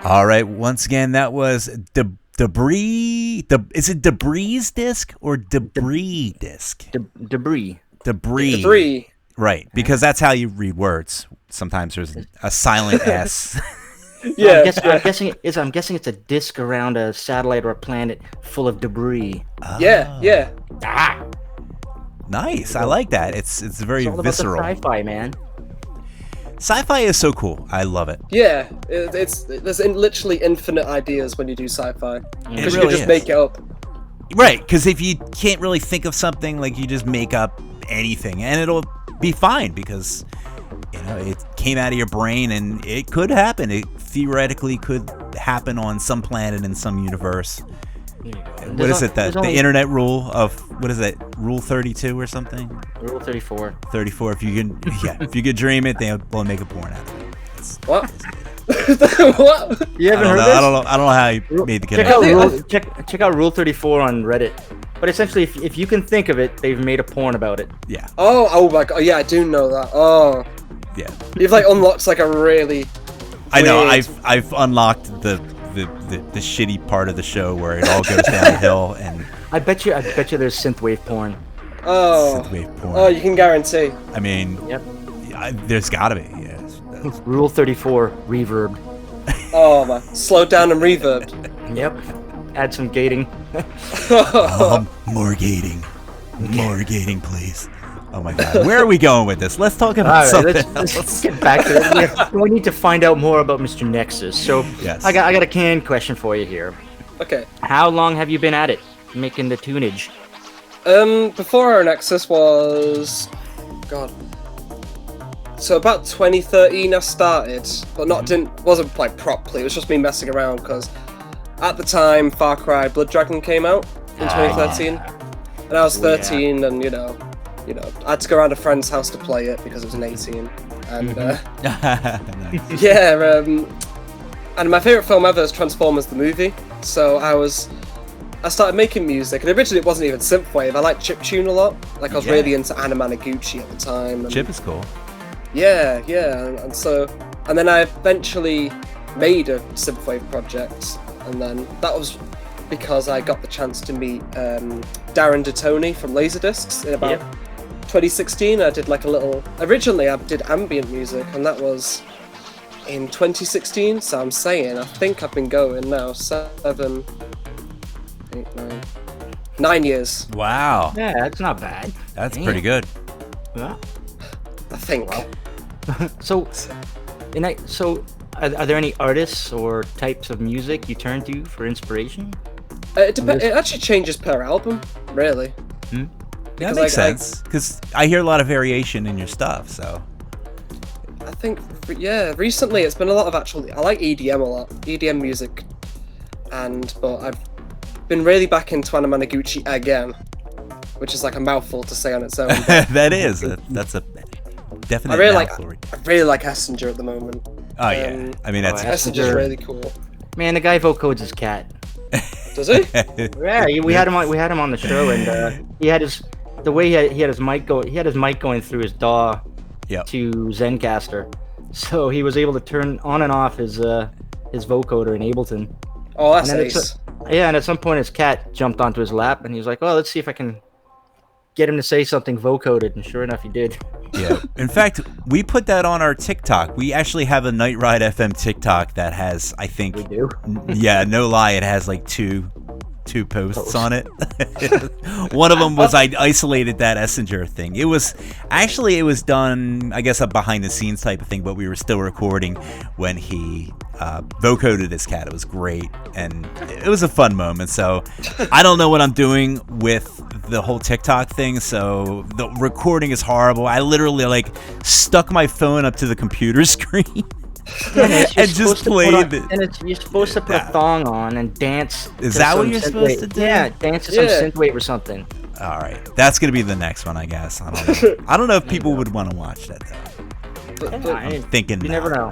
All right. Once again, that was Debris. Is it Debris disc or Debris disc? Debris. Debris. Debris. Right, because that's how you read words. Sometimes there's a silent S. Yeah, I'm guessing it's a disc around a satellite or a planet full of debris. yeah. Ah, Nice. I like that. It's very it's all visceral. about the sci-fi, man. Sci-fi is so cool. I love it. Yeah, there's literally infinite ideas when you do sci-fi because you really can just is. make it up. Right, because if you can't really think of something, like you just make up anything, and it'll be fine because it came out of your brain, and it could happen. It theoretically could happen on some planet in some universe. What is it? The internet rule of what is it? Rule 32 or something? Rule 34. 34. If you could dream it, they'll make a porn out of it. What? What? You haven't heard this? I don't know how you made the connection. Check out Rule 34 on Reddit. But essentially, if you can think of it, they've made a porn about it. Yeah. Oh my god! Yeah, I do know that. Oh, Yeah. you've like unlocked like a really. I know. weird- I've unlocked the shitty part of the show where it all goes downhill and I bet you there's synthwave porn. Oh. synthwave porn. Oh, you can guarantee. I mean, Yep. there's got to be. Yes. Rule 34, reverb. Oh man, slow down and reverb. Yep. Add some gating. More gating, please. Oh my god, where are we going with this? Let's talk about something let's else. get back to it. We need to find out more about Mr. Nexus. So Yes. I got a canned question for you here. Okay. How long have you been at it, making the tunage? Before Aeronexus was, God. So about 2013 I started, but wasn't like properly. It was just me messing around because at the time Far Cry Blood Dragon came out in 2013, and I was 13, and I had to go around a friend's house to play it because it was an 18, and Nice. yeah, and my favorite film ever is Transformers the movie. So I started making music, and originally it wasn't even synthwave. I liked chiptune a lot. Like I was Yeah. really into Aeronexus at the time. And Chip is cool. yeah, and then I eventually made a synthwave project, and then that was because I got the chance to meet Darren DeToni from Laserdiscs in about 2016. I did like originally I did ambient music, and that was in 2016, so I'm saying I think I've been going now 7, 8, 9 years, Wow, Yeah, that's not bad. that's Damn. pretty good. Yeah. I think. So, are there any artists or types of music you turn to for inspiration? It actually changes per album, really. That Because, makes like, sense because I hear a lot of variation in your stuff. So I think, yeah, recently it's been a lot of I like EDM a lot, EDM music, but I've been really back into Aeronexus again, which is like a mouthful to say on its own. but that's a definite. I really like Essinger at the moment. Oh yeah, I mean that's Essinger's really cool. Man, the guy vocodes his cat. Does he? Yeah, we had him on the show, and he had his mic going through his DAW Yep. to Zencaster, so he was able to turn on and off his vocoder in Ableton. Oh, that's And then ace. And at some point his cat jumped onto his lap, and he was like, "Oh, let's see if I can get him to say something vocoded," and sure enough, he did. Yeah. In fact, we put that on our TikTok. We actually have a Night Ride FM TikTok that has, I think, We do. yeah, no lie, it has like two posts on it. One of them was I isolated that Essinger thing. It was done, I guess, a behind the scenes type of thing, but we were still recording when he vocoded his cat. It was great, and it was a fun moment. So I don't know what I'm doing with the whole TikTok thing, so the recording is horrible. I literally stuck my phone up to the computer screen and just played it. And you're supposed to put a thong on and dance. Is to that what some you're supposed synthwave. to do? Yeah, dance to some Yeah. synthwave or something. All right, that's gonna be the next one, I guess. I don't know. I don't know if people would want to watch that though. But- I'm Thinking You no. never know.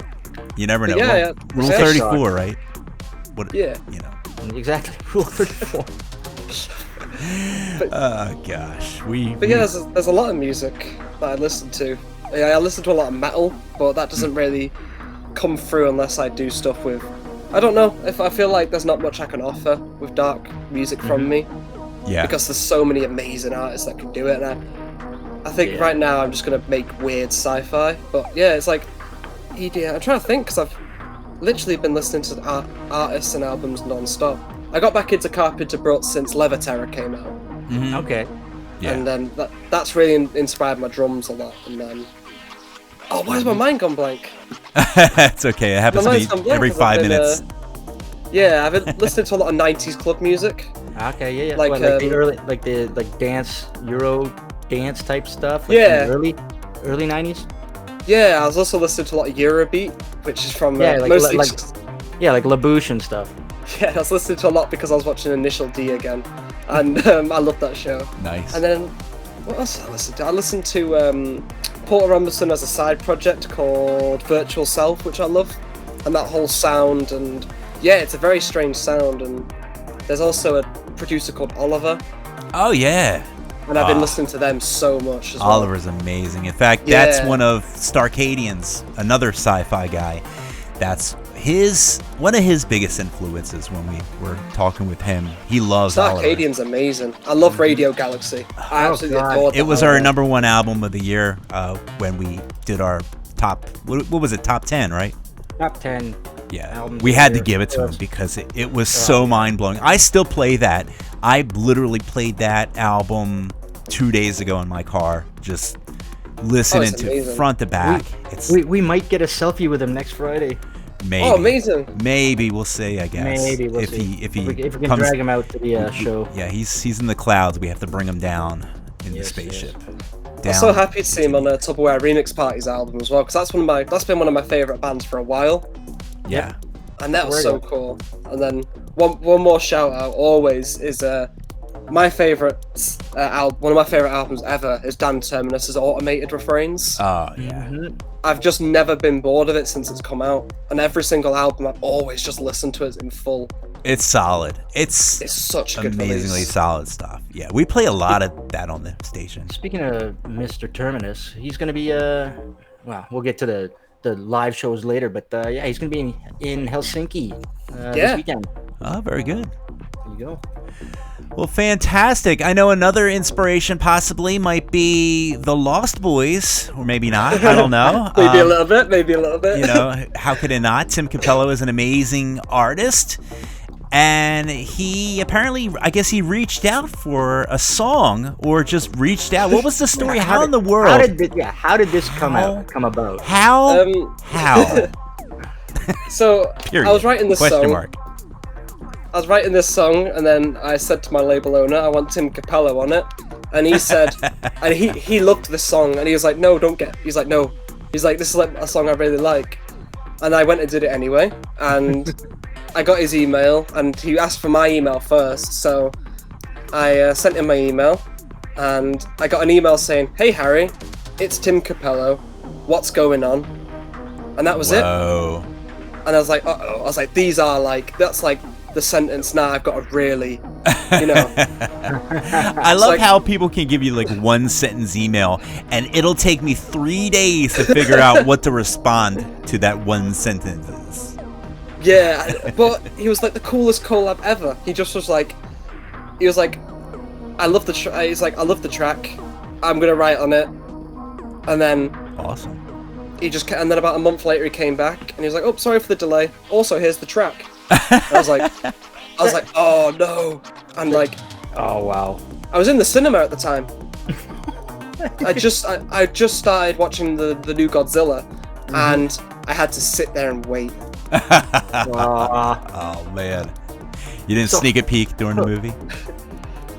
You never know. But yeah, Rule yeah. 34, right? What? Yeah. You know. Exactly. Rule 34. Oh gosh, But yeah, there's a lot of music that I listen to. Yeah, I listen to a lot of metal, but that doesn't really come through unless I do stuff with. I don't know if I feel like there's not much I can offer with dark music from me yeah. because there's so many amazing artists that can do it, and I think right now I'm just gonna make weird sci-fi. But yeah, it's like EDM. I'm trying to think because I've literally been listening to artists and albums non-stop. I got back into Carpenter Brut since Leather Terror came out. Mhm. Okay. Yeah. And then that's really inspired my drums a lot. And then, why has my mind gone blank? It's okay. It happens My to mind's gone me blank every 'cause I've 5 been, minutes. Yeah, I've been listening to a lot of 90s club music. Okay, yeah. Like, What, the early, the dance, Euro dance type stuff. Like Yeah. from the early 90s. Yeah, I was also listening to a lot of Eurobeat, which is from Yeah, like mostly. like LaBouche and stuff. Yeah, I was listening to a lot because I was watching Initial D again, and I love that show. Nice. And then, what else did I listen to? I listened to Porter Robinson as a side project called Virtual Self, which I love, and that whole sound, and yeah, it's a very strange sound. And there's also a producer called Oliver, Oh yeah. and I've been listening to them so much as well. Oliver's amazing. In fact, that's one of Starcadian's, another sci-fi guy. That's one of his biggest influences when we were talking with him. He loves Oliver. Starcadian's amazing. I love Radio Galaxy. I absolutely adore that. It was our #1 album of the year when we did our top. What was it? Top 10, right? Top 10. Yeah, albums we of had the to give year. it to him because it was so mind-blowing. I still play that. I literally played that album 2 days ago in my car, just listening to amazing. front to back. We might get a selfie with him next Friday. Maybe. Oh, amazing. Maybe we'll see, I guess. Maybe we'll see. If we can comes, drag him out to the show. Yeah, he's in the clouds. We have to bring him down in the spaceship. I'm so happy to see him on a Tupperware Remix Parties album as well, because that's been one of my favourite bands for a while. Yeah. And that was so cool. And then one more shout out always is my favourite one of my favourite albums ever is Dan Terminus's Automated Refrains. Oh yeah. I've just never been bored of it since it's come out, and every single album I've always just listened to it in full. It's solid. It's such good amazingly release. solid stuff. Yeah, we play a lot of that on the station. Speaking of Mr. Terminus, he's going to be we'll get to the live shows later, but he's going to be in Helsinki this weekend. Oh, very good. There you go. Well, fantastic. I know another inspiration possibly might be the Lost Boys, or maybe not. I don't know. Maybe a little bit. You know, how could it not? Tim Capello is an amazing artist. And he apparently, I guess he reached out for a song, or just reached out. What was the story? How in the world? How did this come about? How? How? So Period. I was writing this Question song. mark. I was writing this song, and then I said to my label owner, I want Tim Capello on it. And he said, and he loved this song, and he was like, no, he's like, no. He's like, this is like a song I really like. And I went and did it anyway, and I got his email, and he asked for my email first, so I sent him my email, and I got an email saying, hey Harry, it's Tim Capello, what's going on? And that was it. Whoa. And I was like, uh-oh. I was like, that's like the sentence now I've got to really, you know. I love how people can give you like one sentence email, and it'll take me 3 days to figure out what to respond to that one sentence. Yeah, but he was like the coolest collab ever. He just was like, I love the he's like, I love the track, I'm gonna write on it. And then Awesome. and then about a month later he came back and he was like, oh, sorry for the delay, also here's the track. I was like, oh no. And like, Oh wow. I was in the cinema at the time. I just started watching the new Godzilla, and I had to sit there and wait. Oh man, you didn't sneak a peek during the movie?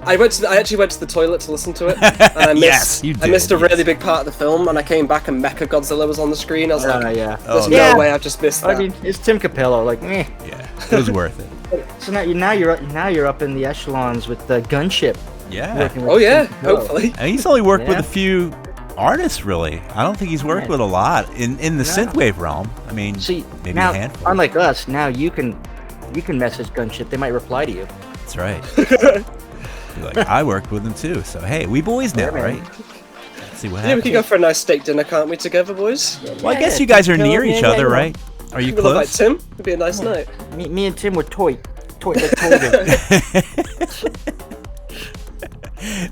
I actually went to the toilet to listen to it, and I missed. Yes, you did, I missed a really yes. big part of the film, and I came back and Mecha Godzilla was on the screen. I was like, yeah. there's no way I've just missed that. I mean, it's Tim Capello. Like, meh. Yeah, it was worth it. So now you're up in the echelons with the Gunship. Yeah. working with Oh yeah, Tim Capello. hopefully. And he's only worked with Yeah. a few artists, really. I don't think he's worked with a lot in the synthwave realm. I mean, See, maybe now, a handful. unlike us, now you can message Gunship. They might reply to you. That's right. Be like, I worked with him too, so hey, we boys now, Yeah, man. right? Let's see what Yeah, we happens. could go for a nice steak dinner, can't we, together, boys? Well, I guess you guys are near each yeah, other, yeah. right? Are you We look like close? Tim. It'd be a nice night. Me and Tim were toy.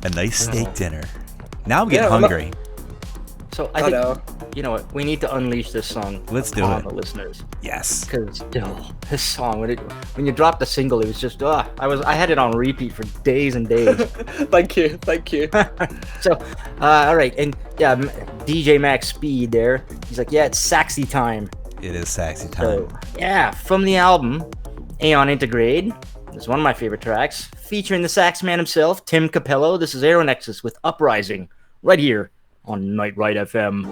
A nice steak dinner. Now I'm getting Yeah, I'm not- hungry. So I I think know. you know what? We need to unleash this song. Let's do on it. the listeners. Yes. Because this song, when you dropped the single, it was just I had it on repeat for days and days. Thank you. So, all right, and yeah, DJ Max Speed there. He's like, yeah, it's Saxy time. It is Saxy time. So yeah, from the album Aeon Integrate. This is one of my favorite tracks, featuring the sax man himself, Tim Capello. This is Aeronexus with Uprising, right here on Night Ride FM.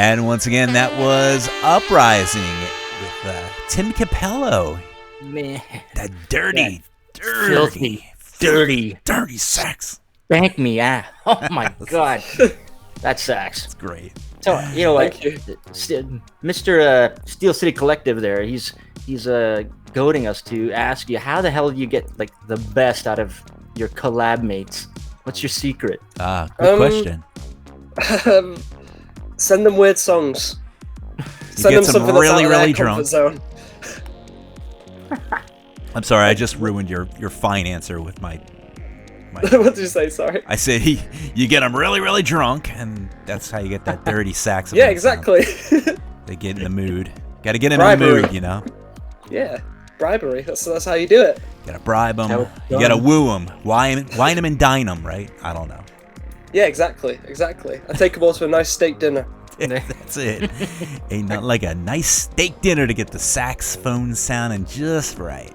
And once again, that was Uprising with Tim Capello. Man, That dirty filthy, sax. spank me, oh my god, that sax. It's great. So you know what, Thank you. Mr. Steel City Collective there, he's goading us to ask you, how the hell do you get like the best out of your collab mates? What's your secret? Good question. Send them weird songs. Send them some something really, that's out really of their comfort drunk. zone. I'm sorry, I just ruined your fine answer with my. What did you say? Sorry. I said you get them really, really drunk, and that's how you get that dirty saxophone. Yeah, exactly. They get in the mood. Got to get in Bribery. the mood, you know. Yeah, bribery. That's how you do it. Got to bribe them. How it's You got to done. woo them, wine them, and dine them. Right? I don't know. Yeah, exactly. I take them all to a nice steak dinner. That's it. Ain't nothing like a nice steak dinner to get the saxophone sounding just right.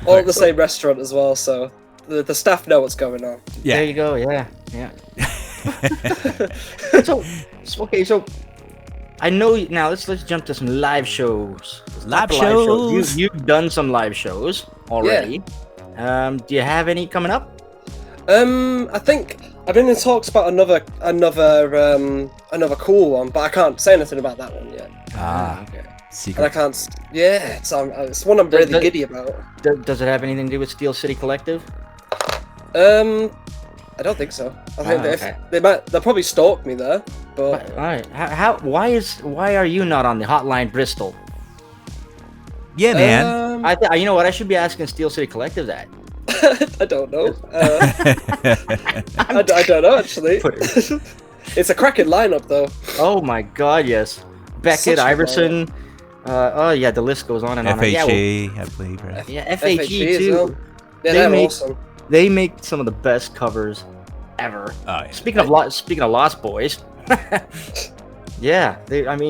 All at the same restaurant as well, so the staff know what's going on. Yeah. There you go. Yeah. So I know now. Let's jump to some live shows. Live Lots of shows. You've done some live shows already. Do you have any coming up? I think I've been in talks about another cool one, but I can't say anything about that one yet. Okay. And I Secret. can't. Yeah, it's one I'm really giddy about. Does it have anything to do with Steel City Collective? I don't think so. I think okay. they'll probably stalk me there, but All right. Why are you not on the Hotline Bristol? Yeah, man. You know what? I should be asking Steel City Collective that. I don't know. I don't know actually. It's a cracking lineup though. Oh my God, yes. Beckett, Such a Iverson. Oh yeah, the list goes on and on. FHA, I believe, right? Yeah, FHE as too. well. Yeah, They they're make- awesome. They make some of the best covers ever. Oh, yeah. Speaking of Lost Boys. Yeah,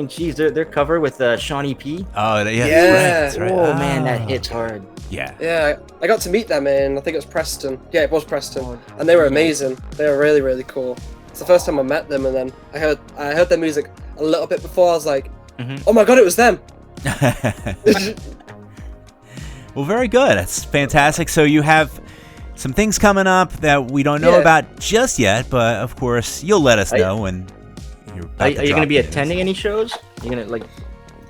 geez, their cover with Shawnee P. Oh, yeah. Yeah. That's right. Oh man, that hits hard. Yeah. Yeah, I got to meet them in, I think it was Preston. Yeah, it was Preston. Oh, And they were amazing. They were really, really cool. It's the first time I met them, and then I heard their music a little bit before. I was like, Mhm. oh my god, it was them. Well, very good. That's fantastic. So you have some things coming up that we don't know Yeah. about just yet, but of course you'll let us know when you're about Are to you drop going to be it. attending any shows? You going to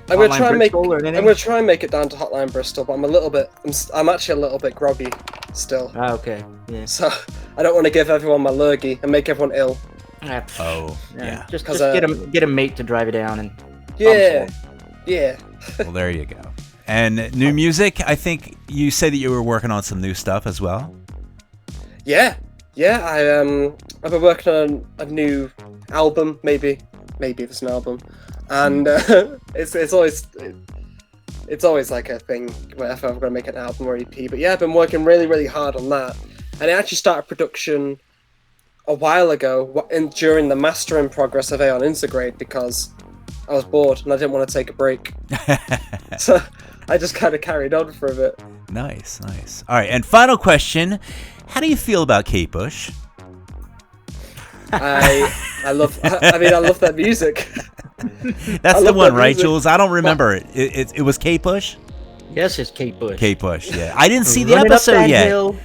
I'm gonna Hotline try and make. Bristol or I'm anything? gonna try and make it down to Hotline Bristol, but I'm actually a little bit groggy still. okay. Yeah. So I don't want to give everyone my lurgy and make everyone ill. Oh, yeah. Just 'Cause, get a mate to drive it down and. Yeah, yeah. Well, there you go. And new music, I think you said that you were working on some new stuff as well. Yeah. I've been working on a new album, maybe it's an album, and it's always like a thing whenever I'm gonna make an album or EP. But yeah, I've been working really, really hard on that, and I actually started production a while ago during the mastering progress of Aeon Integrate because I was bored and I didn't want to take a break, so I just kind of carried on for a bit. Nice. All right, and final question. How do you feel about Kate Bush? I love that music. That's I the love one, that right, music. Jules? I don't remember it. It was Kate Bush? Yes, it's Kate Bush. Kate Bush, yeah. I didn't see the Running up episode that yet. hill.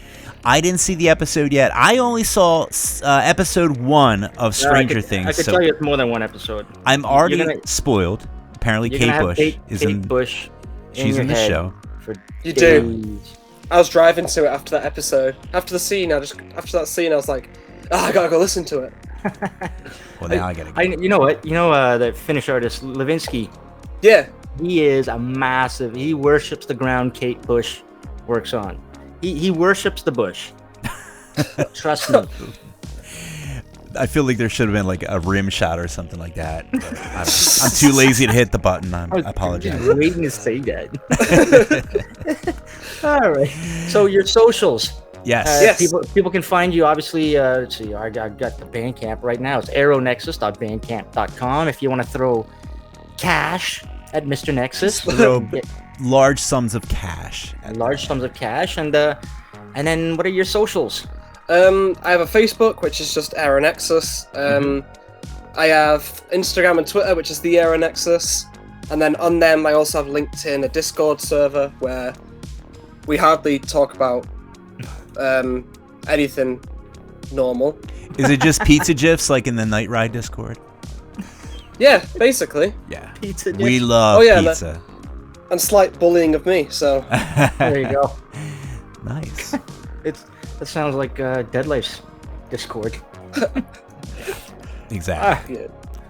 I didn't see the episode yet. I only saw episode 1 of Stranger Things. I could so tell you it's more than one episode. I'm already You're gonna- spoiled. Apparently, You're Kate gonna have Bush Kate is in. Bush. She's your in the head show. For You days. do. I was driving to it after that episode. After that scene, I was like, I gotta go listen to it. Well, now I gotta go. You know what? You know the Finnish artist Levinsky. Yeah, He is a massive. He worships the ground Kate Bush works on. He worships the bush. Trust me. I feel like there should have been like a rim shot or something like that. But I'm too lazy to hit the button. I apologize. Just waiting to say that. All right. So your socials. Yes. Yes. People can find you obviously. Let's see, I got the Bandcamp right now. It's aeronexus.bandcamp.com. If you want to throw cash at Mr. Nexus, Throw get large sums of cash. large sums of cash, and then what are your socials? I have a Facebook, which is just Aeronexus. I have Instagram and Twitter, which is the Aeronexus, and then on them I also have linked in a Discord server where we hardly talk about anything normal. Is it just pizza gifs like in the Night Ride Discord? Yeah, basically. Yeah. Pizza dish. We love pizza. And slight bullying of me, so... There you go. Nice. That sounds like Deadlife's Discord. Exactly. Yeah.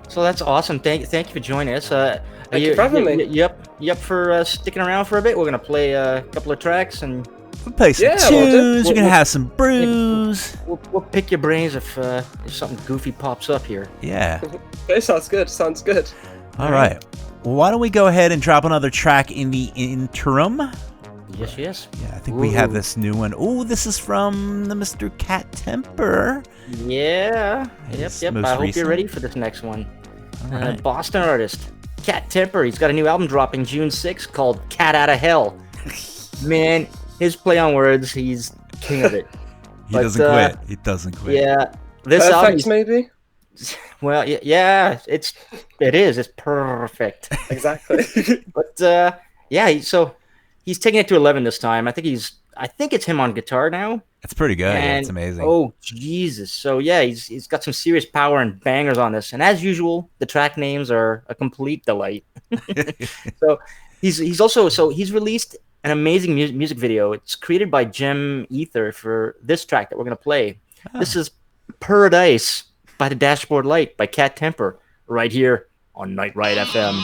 So that's awesome. Thank you for joining us. Thank you for having me. You up for sticking around for a bit? We're gonna play a couple of tracks and We'll play some tunes. We're gonna have some brews. we'll pick your brains if something goofy pops up here. Yeah. Okay, sounds good. Sounds good. All right. Well, why don't we go ahead and drop another track in the interim? Yes. Yeah, I think we have this new one. Oh, this is from the Mr. Cat Temper. Yeah. His Yep. most I hope recent. you're ready for this next one. All right. Boston artist Cat Temper. He's got a new album dropping June 6th called Cat Outta Hell. Man, his play on words, he's king of it. He doesn't quit. He doesn't quit. Yeah. This album, Perfect, maybe? well, yeah, it is. It's perfect. Exactly. But yeah, so he's taking it to 11 this time. I think it's him on guitar now. It's pretty good. And, It's amazing. Oh Jesus! So yeah, he's got some serious power and bangers on this. And as usual, the track names are a complete delight. So he's released an amazing music video. It's created by Gem Ether for this track that we're gonna play. Oh. This is Paradise by the Dashboard Light by Cat Temper right here on Night Ride FM.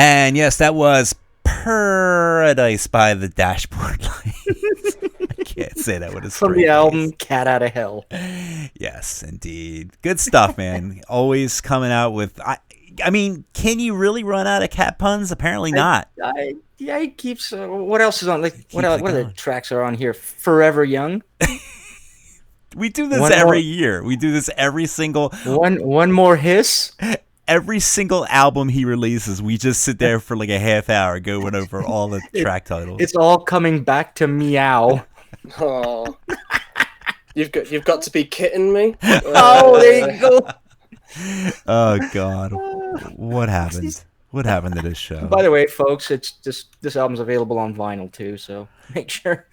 And yes, that was Paradise by the Dashboard Lights. I can't say that with a straight From the album face. Cat Out of Hell. Yes, indeed. Good stuff, man. Always coming out with... I mean, can you really run out of cat puns? Apparently not. He keeps... what else is on? Like, what Keeps it other going. tracks are on here? Forever Young. We do this One every more- year. We do this every single... One more hiss. Every single album he releases, we just sit there for like a half hour going over all the track titles. It's all coming back to meow. Oh, you've got to be kidding me. Oh, there you go. Oh God, what happened? What happened to this show? By the way, folks, this album's available on vinyl too. So make sure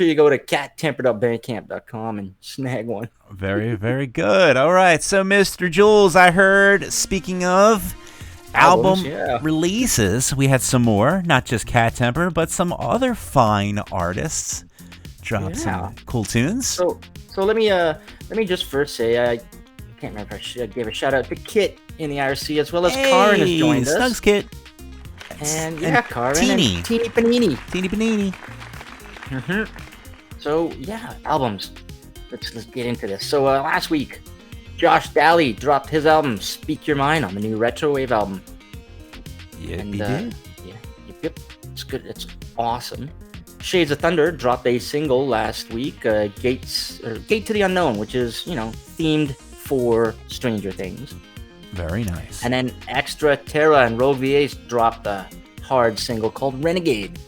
you go to cattemper.bandcamp.com and snag one. Very, very good. All right, so Mr. Jules, I heard, speaking of Albums, album yeah. releases, we had some more, not just Cat Temper, but some other fine artists drop some cool tunes. So let me just first say I can't remember if I gave a shout out to Kit in the IRC as well as Karin has joined us. Snugs Kit. And And Karin Teeny. and Teeny Panini. Teeny Panini. So yeah, albums. Let's get into this. So last week, Josh Daly dropped his album "Speak Your Mind" on the new Retrowave album. Yeah, And he did. yep, it's good. It's awesome. Shades of Thunder dropped a single last week, Gate to the Unknown, which is themed for Stranger Things. Very nice. And then Extra Terra and Rogue VAs dropped a hard single called Renegade.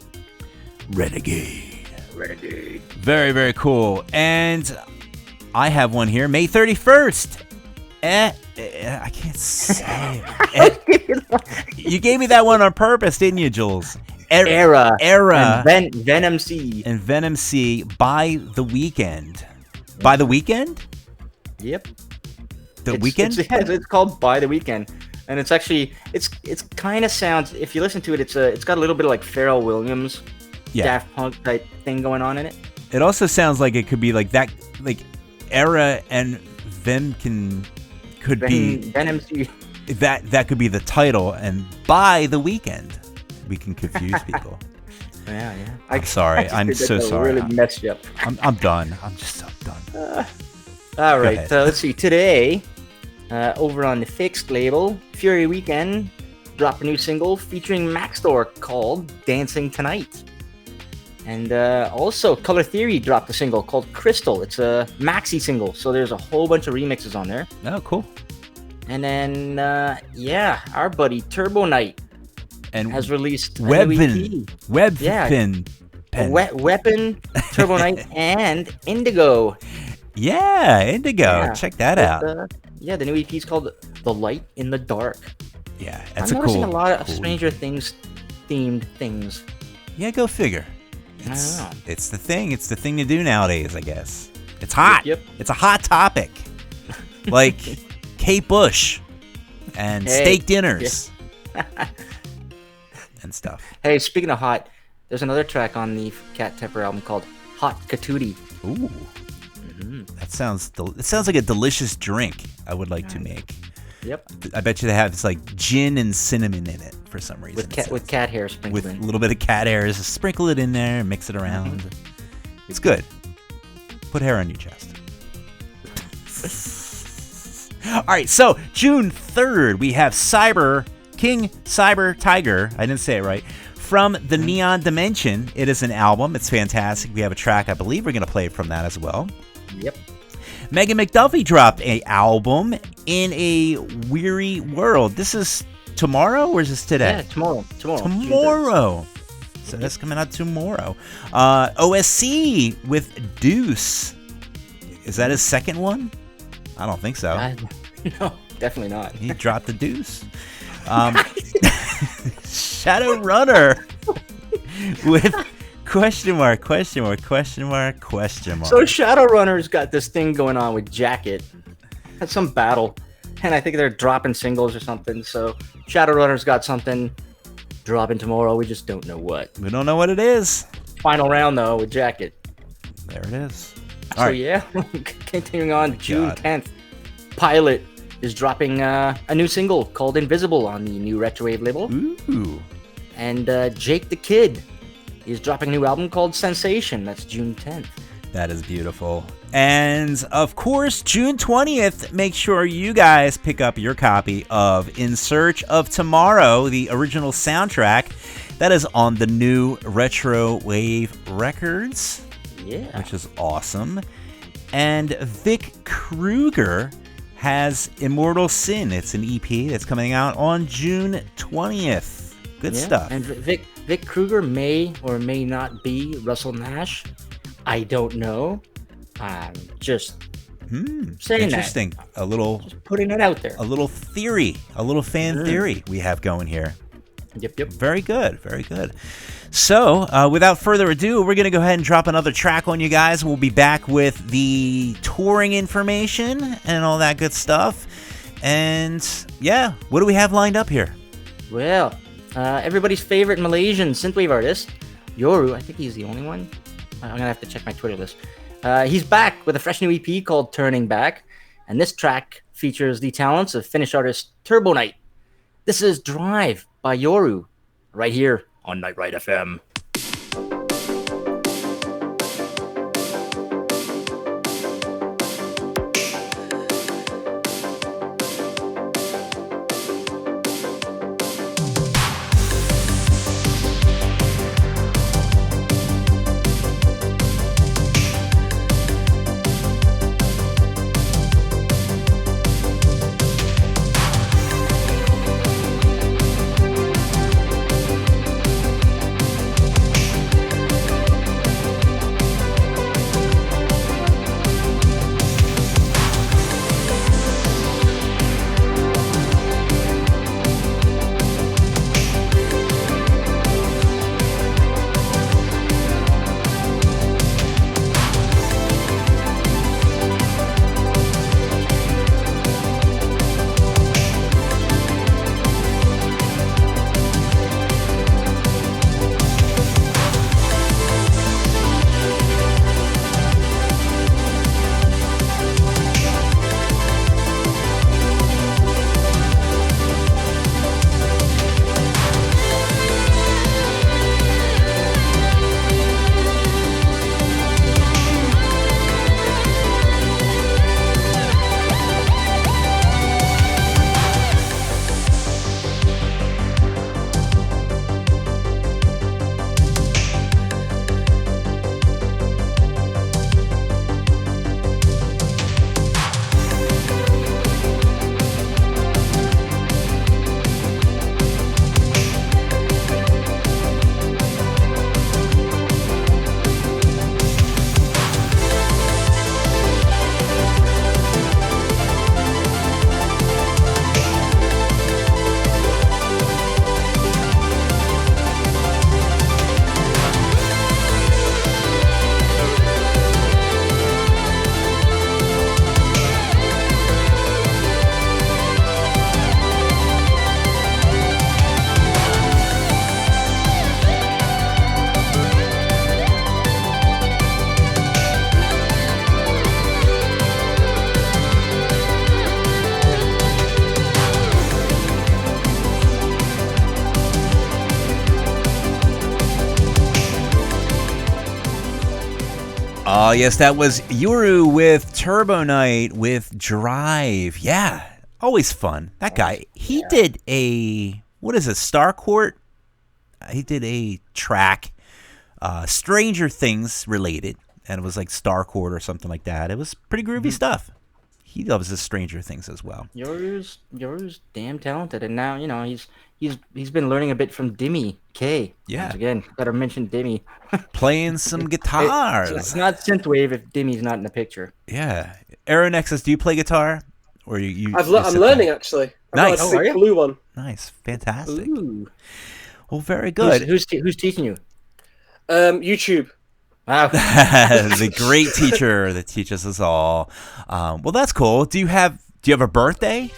Renegade. Very, very cool. And I have one here, May 31st. I can't say it. You gave me that one on purpose, didn't you, Jules? Era. And Venom C. And Venom C by The Weeknd. By The Weeknd? Yep. The Weeknd? It's called By the Weeknd, and it's actually it's kind of sounds. If you listen to it, it's got a little bit of like Pharrell Williams, Daft Punk type thing going on in it. It also sounds like it could be like that, like Era and could be Venom C. that could be the title, and By The Weeknd, we can confuse people. Yeah. I'm sorry. I'm so sorry. Really messed you up. I'm done. I'm done. All right. ahead. So let's see. Today, over on the Fixed label, Fury Weekend dropped a new single featuring Maxtor called "Dancing Tonight," and also Color Theory dropped a single called "Crystal." It's a maxi single, so there's a whole bunch of remixes on there. Oh, cool. And then, our buddy Turbo Knight And has released a new EP. Weapon. Weapon, Turbo Knight, and Indigo. Yeah, Indigo. Yeah. Check that out. The new EP is called "The Light in the Dark." Yeah, that's I'm a noticing cool. a lot of cool- Stranger Things themed things. Yeah, go figure. I don't know. It's the thing. It's the thing to do nowadays, I guess. It's hot. Yep. It's a hot topic. Like Kate Bush and steak dinners and stuff. Hey, speaking of hot, there's another track on the Cat Temper album called "Hot Katootie." Ooh. That sounds it sounds like a delicious drink I would like to make. Yep. I bet you they have it's like gin and cinnamon in it for some reason. With cat hair sprinkled with in. a little bit of cat hair. Just sprinkle it in there and mix it around. It's good. Put hair on your chest. All right, so June 3rd, we have King Cyber Tiger. I didn't say it right. From the Neon Dimension. It is an album. It's fantastic. We have a track. I believe we're going to play from that as well. Yep. Megan McDuffie dropped an album, In a Weary World. This is tomorrow or is this today? Yeah, tomorrow. Tomorrow. So that's coming out tomorrow. OSC with Deuce. Is that his second one? I don't think so. No, definitely not. He dropped the Deuce. Shadowrunner with question mark. So Shadowrunner's got this thing going on with Jacket. That's some battle. And I think they're dropping singles or something. So Shadowrunner's got something dropping tomorrow. We just don't know what. We don't know what it is. Final round, though, with Jacket. There it is. So, yeah, continuing on, June 10th, Pilot is dropping a new single called Invisible on the new Retrowave label. Ooh. And Jake the Kid is dropping a new album called Sensation. That's June 10th. That is beautiful. And of course, June 20th, make sure you guys pick up your copy of In Search of Tomorrow, the original soundtrack that is on the new Retrowave Records. Yeah. Which is awesome. And Vic Kruger has Immortal Sin. It's an EP that's coming out on June 20th. Good stuff. And Vic Kruger may or may not be Russell Nash. I don't know. Just saying interesting. that. A little, just putting it out there. A little theory, a little fan theory we have going here. Yep. Very good, very good. So, without further ado, we're going to go ahead and drop another track on you guys. We'll be back with the touring information and all that good stuff. And, yeah, what do we have lined up here? Well, everybody's favorite Malaysian synthwave artist, Yoru, I think he's the only one. I'm going to have to check my Twitter list. He's back with a fresh new EP called Turning Back. And this track features the talents of Finnish artist Turbo Knight. This is Drive by Yoru, right here on Night Ride FM. Oh, yes, that was Yoru with Turbo Knight with Drive. Yeah, always fun. That guy, he did a, what is it, Star Court? He did a track, Stranger Things related, and it was like Star Court or something like that. It was pretty groovy stuff. He loves his Stranger Things as well. Yoru's damn talented, and now, you know, he's been learning a bit from Dimmy K. Yeah. Once again, better mention Dimmy. Playing some guitars. It's not synthwave if Dimmy's not in the picture. Yeah. Aeronexus, do you play guitar? Or you I'm learning, actually. Nice. I've got a big blue one. Nice. Fantastic. Ooh. Well, very good. Who's teaching you? YouTube. Wow. The great teacher that teaches us all. Well, that's cool. Do you have a birthday?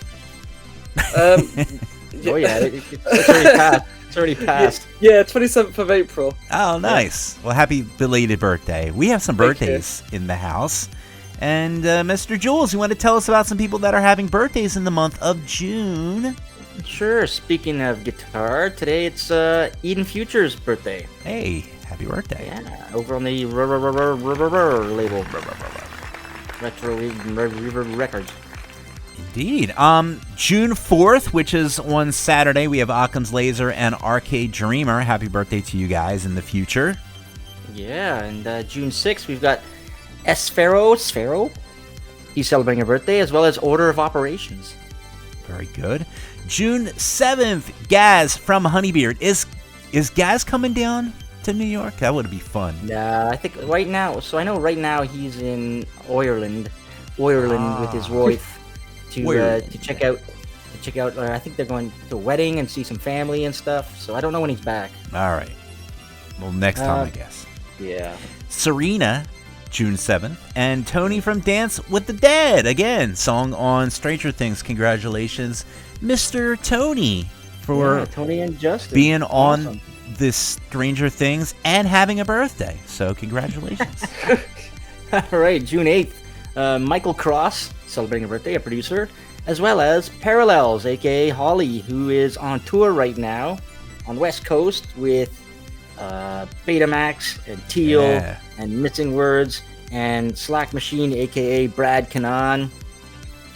Oh yeah, it's already passed. It's already passed. Yeah, 27th of April. Oh, nice. Yeah. Well, happy belated birthday. We have some birthdays in the house. And Mr. Jules, you want to tell us about some people that are having birthdays in the month of June? Sure. Speaking of guitar, today it's Eden Future's birthday. Hey, happy birthday. Yeah, over on the label. Retro Records. Indeed. June 4th, which is on Saturday, we have Occam's Laser and Arcade Dreamer. Happy birthday to you guys in the future. Yeah, and June 6th, we've got Sphero. He's celebrating a birthday, as well as Order of Operations. Very good. June 7th, Gaz from Honeybeard. Is Gaz coming down to New York? That would be fun. I think right now, so I know right now he's in Ireland with his wife to check out. I think they're going to a wedding and see some family and stuff. So I don't know when he's back. All right. Well, next time, I guess. Yeah. Serena, June 7th, and Tony from Dance with the Dead. Again, song on Stranger Things. Congratulations, Mr. Tony, for Tony and Justin being awesome. on this Stranger Things and having a birthday. So congratulations. All right, June 8th, Michael Cross, celebrating a birthday, a producer, as well as Parallels, aka Holly, who is on tour right now on the West Coast with Betamax and Teal and Missing Words and Slack Machine, aka Brad Kanan.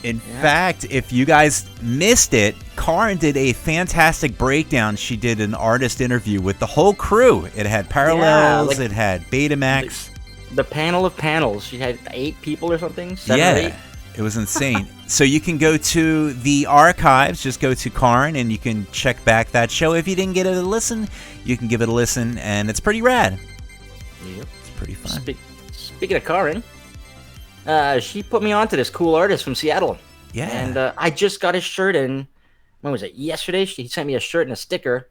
In fact, if you guys missed it, Karin did a fantastic breakdown. She did an artist interview with the whole crew. It had Parallels, it had Betamax. The panel of panels. She had 8 people or something? 7 or 8? It was insane. So you can go to the archives, just go to Karin, and you can check back that show. If you didn't get it a listen, you can give it a listen, and it's pretty rad. Yep. It's pretty fun. Speaking of Karin, she put me onto this cool artist from Seattle. Yeah. And I just got his shirt in, when was it, yesterday? He sent me a shirt and a sticker.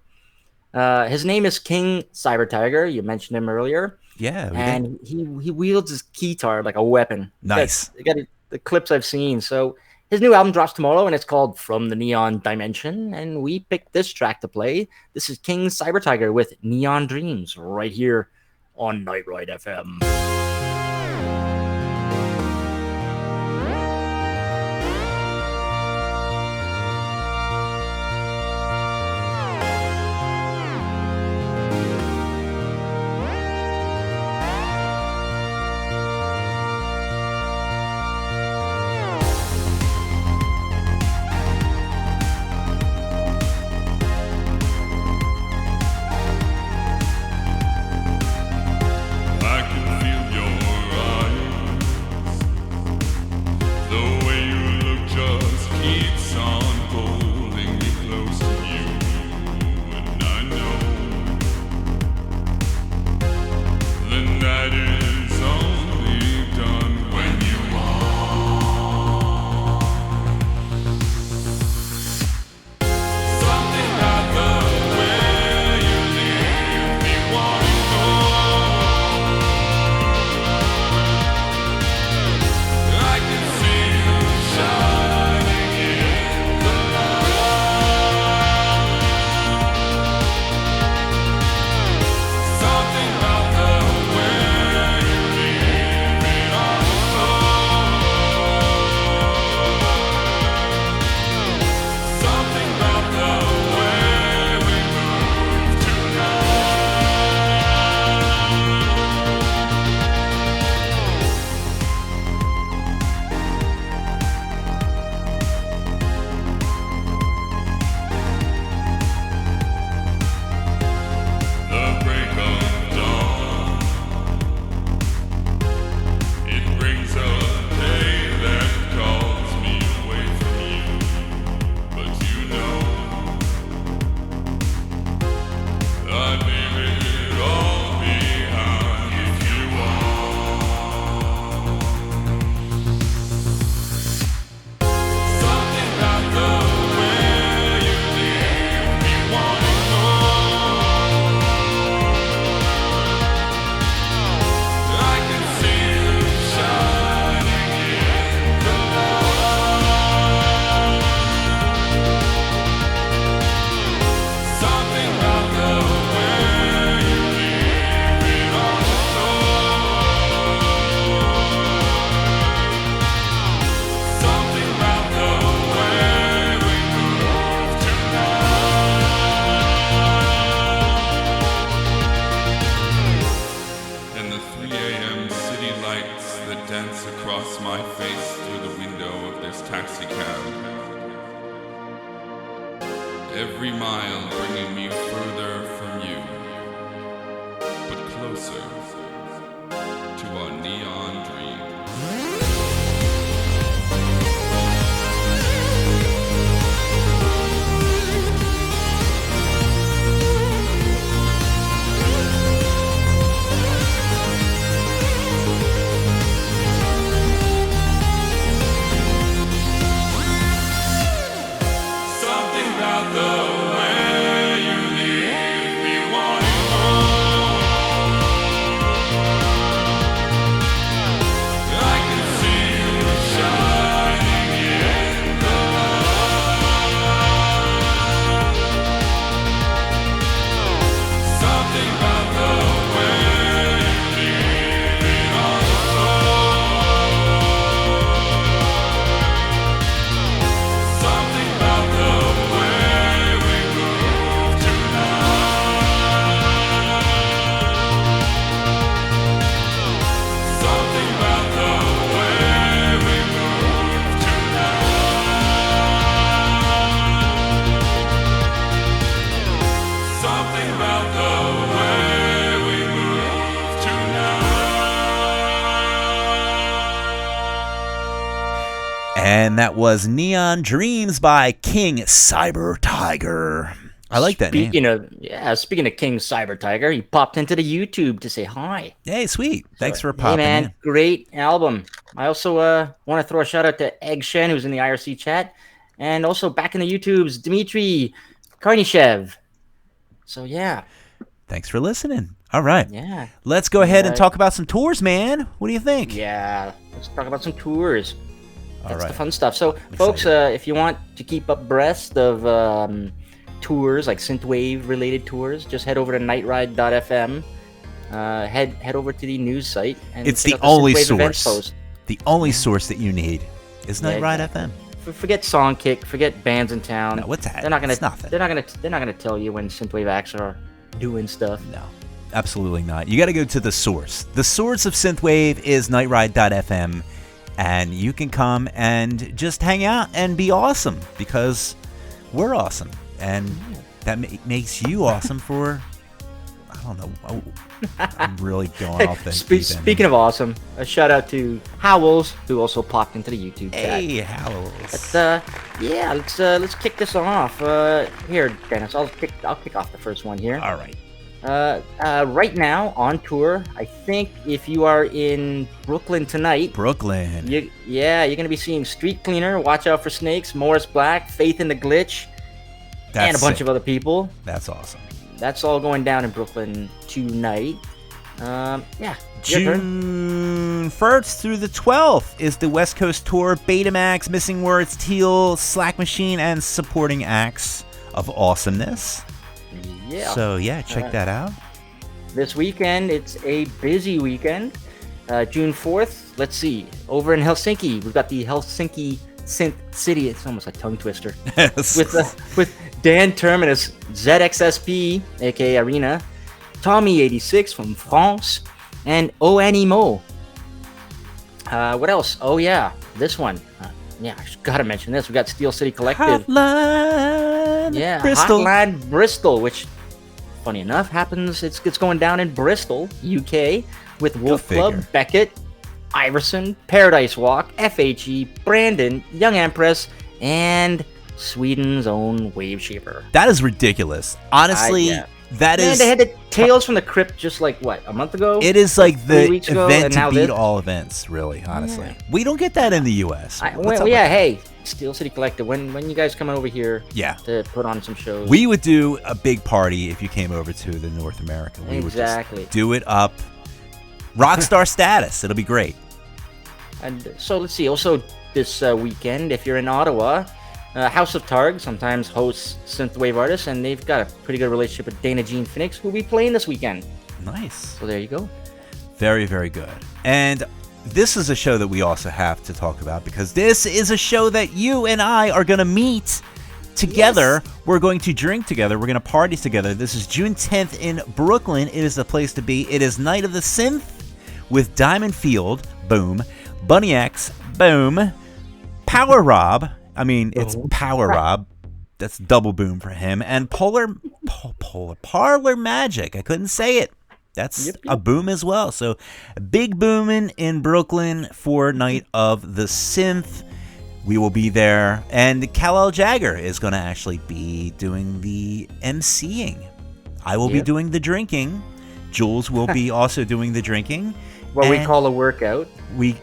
His name is King Cyber Tiger. You mentioned him earlier. Yeah. And he wields his keytar like a weapon. Nice. You got the clips I've seen. So his new album drops tomorrow, and it's called From the Neon Dimension. And we picked this track to play. This is King Cyber Tiger with Neon Dreams right here on Night Ride FM. I can feel taxicab. Every mile bringing me further from you, but closer to our neon dream. Something about the way you leave me wanting more. I can see you shining in the light. Something about the way you leave me on the floor. Something about the way we move tonight. Something about the way we move tonight. Something about the way we move tonight. And that was Neon Dreams by King Cyber Tiger. I like that name. Speaking of King Cyber Tiger, he popped into the YouTube to say hi. Hey, sweet. Thanks for Hey popping man, in. great album. I also want to throw a shout out to Egg Shen, who's in the IRC chat, and also back in the YouTubes, Dmitry Karnishev. So yeah, Thanks for listening. All right. yeah, Let's go ahead and Right. talk about some tours, man. What do you think? yeah. Let's talk about some tours. All That's right. the fun stuff. So, folks, if you want to keep abreast of tours, like synthwave related tours, just head over to nightride.fm. Head over to the news site. And It's check the out only Synthwave events source. post. The only source that you need is Yeah, Night Ride FM. Forget Songkick. Forget bands in town. No, what's that? They're not gonna. It's nothing. They're not gonna tell you when synthwave acts are doing stuff. No, absolutely not. You got to go to the source. The source of synthwave is nightride.fm, and you can come and just hang out and be awesome because we're awesome, and that makes you awesome for. I don't know. Oh, I'm really going off the deep end. Speaking of awesome, a shout out to Howells, who also popped into the YouTube chat. Hey, Howells. Let's kick this off. Here, Dennis, I'll kick off the first one here. All right. Right now on tour, I think if you are in Brooklyn tonight, Brooklyn. you're gonna be seeing Street Cleaner, Watch Out for Snakes, Morris Black, Faith in the Glitch, and a bunch of other people. That's awesome. That's all going down in Brooklyn tonight. Yeah. your turn. June 1st through the 12th is the West Coast tour. Betamax, Missing Words, Teal, Slack Machine, and supporting acts of awesomeness. Yeah. So, yeah, check that out. This weekend, it's a busy weekend. June 4th, let's see. Over in Helsinki, we've got the Helsinki Synth City. It's almost a tongue twister. with Dan Terminus, ZXSP, aka Arena, Tommy86 from France, and Oanimo. What else? Oh yeah, this one. I gotta mention this. We got Steel City Collective. Hotline Bristol. Hotline Bristol, which, funny enough, happens. It's going down in Bristol, UK, with Wolf Club, figure. Beckett, Iverson, Paradise Walk, FHE, Brandon, Young Empress, and Sweden's own Wave Shaper. That is ridiculous. Honestly, that Man, is. they had the Tales from the Crypt just like what, a month ago? It is like 3 the weeks ago, event and to now beat this? all events, really, honestly. Yeah. We don't get that in the U.S. What's up with that? Hey, Steel City Collective. When you guys coming over here? Yeah. To put on some shows. We would do a big party if you came over to the North America. We Exactly. would just do it up. Rockstar status. It'll be great. And so let's see. Also, this weekend, if you're in Ottawa, House of Targ sometimes hosts synthwave artists, and they've got a pretty good relationship with Dana Jean Phoenix, who'll be playing this weekend. Nice. So there you go. Very, very good. And this is a show that we also have to talk about because this is a show that you and I are going to meet together. Yes. We're going to drink together. We're going to party together. This is June 10th in Brooklyn. It is the place to be. It is Night of the Synth with Diamond Field, boom, Bunny X, boom, Power Rob. I mean, it's Oh. Power Rob. That's double boom for him. And Parlor Magic. I couldn't say it. That's a boom as well. So big booming in Brooklyn for Night of the Synth. We will be there. And Kal-El Jagger is going to actually be doing the emceeing. I will be doing the drinking. Jules will be also doing the drinking. What we call a workout. We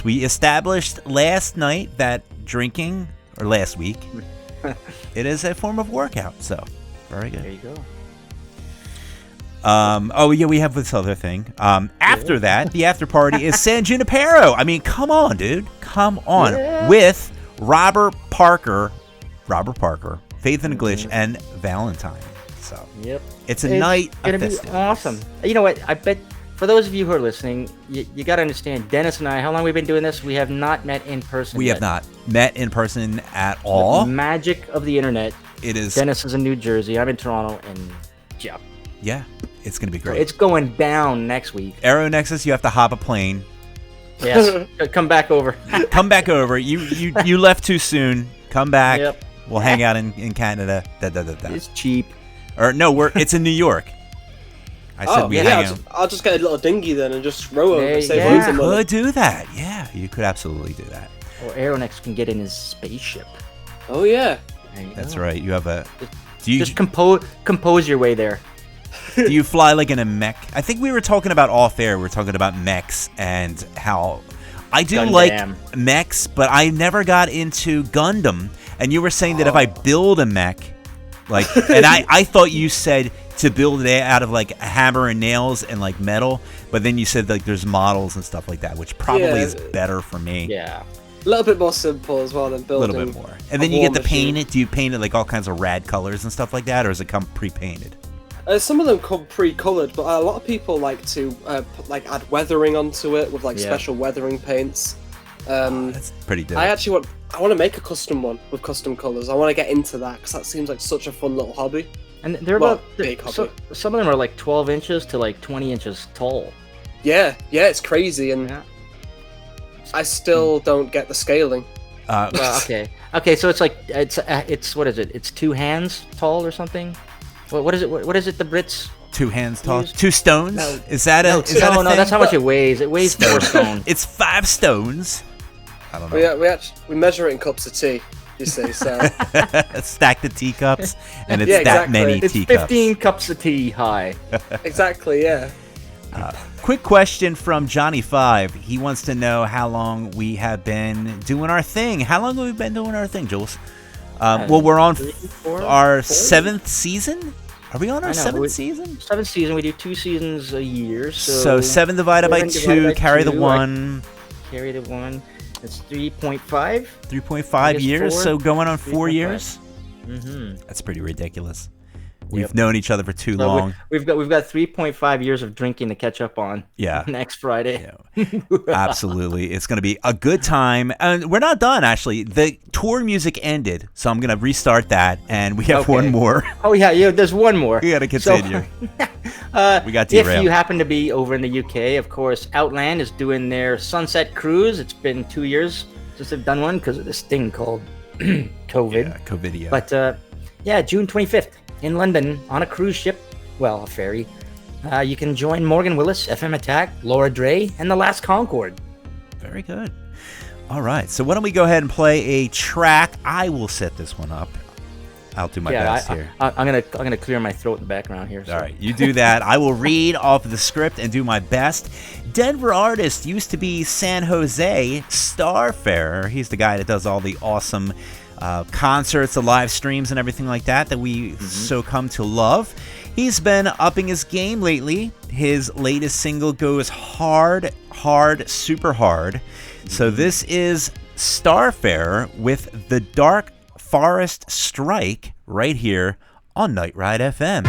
established last night that drinking, or last week, it is a form of workout. So very good. There you go. We have this other thing. After that, the after party is San Junipero. I mean, come on, dude. Come on. Yeah. With Robert Parker, Faith and Glitch, and Valentine. So it's a night gonna of be festivities. awesome. You know what? I bet for those of you who are listening, you got to understand, Dennis and I, how long we've been doing this? We have not met in person. We yet. have not met in person at all. The magic of the internet. It is. Dennis is in New Jersey. I'm in Toronto, and Yeah, it's going to be so great. it's going down next week. Aeronexus, you have to hop a plane. Yes, come back over. Come back over. You left too soon. Come back. Yep. We'll hang out in Canada. It's cheap. Or no, it's in New York. I said we hang out. I'll just get a little dinghy then and just row over. Save yeah. loads of You money. could do that. Yeah, you could absolutely do that. Or Aeronexus can get in his spaceship. Oh yeah. There you That's go. right. You have a. Do you Just compose your way there. do you fly like in a mech? I think we were talking about off air. We were talking about mechs and how I do Gundam. like mechs, but I never got into Gundam. And you were saying that if I build a mech, like, and I thought you said to build it out of like a hammer and nails and like metal, but then you said like there's models and stuff like that, which probably is better for me. Yeah. A little bit more simple as well than A building. little bit more. And then you get to paint it. Do you paint it like all kinds of rad colors and stuff like that, or does it come pre-painted? Some of them come pre-colored, but a lot of people like to add weathering onto it with special weathering paints. That's pretty dope. I want to make a custom one with custom colors. I want to get into that because that seems like such a fun little hobby. And they're big hobby. some of them are like 12 inches to like 20 inches tall. Yeah, it's crazy, and I still don't get the scaling. Well, okay. So it's like it's what is it? It's 2 hands tall or something. What is it? What is it? The Brits. 2 hands tall. Use- 2 stones? No. Is that a? No, is that a no, thing? that's how much it weighs. It weighs 4 stone. It's 5 stones. I don't know. We measure it in cups of tea. You see, so Stack the teacups, and it's Yeah, that exactly. many It's teacups. 15 cups of tea high. exactly, yeah. Quick question from Johnny5. He wants to know how long we have been doing our thing. How long have we been doing our thing, Jules? Well, we're on 7th season. Are we on our 7th season? 7th season. We do 2 seasons a year. So 7 divided by 2, carry the 1. Carry the 1. It's 3.5. 3.5 years, 4. so going on 4 3.5. years. Mm-hmm. That's pretty ridiculous. We've known each other for too So long. we've got 3.5 years of drinking to catch up on. Yeah. Next Friday. Absolutely. It's going to be a good time. And we're not done, actually. The tour music ended, so I'm going to restart that, and we have one more. Oh, yeah, there's one more. We got to continue. We got If derailed. you happen to be over in the UK, of course, Outland is doing their Sunset Cruise. It's been 2 years since they've done one because of this thing called COVID. Yeah, COVID. But June 25th in London on a cruise ship, well, a ferry. You can join Morgan Willis, FM Attack, Laura Dre, and The Last Concorde. Very good. All right, so why don't we go ahead and play a track? I will set this one up. I'll do my best here. I'm gonna clear my throat in the background here. So. All right, you do that. I will read off the script and do my best. Denver artist used to be San Jose Starfarer. He's the guy that does all the awesome concerts, the live streams, and everything like that we so come to love. He's been upping his game lately. His latest single goes hard, super hard. So this is Starfarer with The Dark Forest Strike right here on Night Ride FM.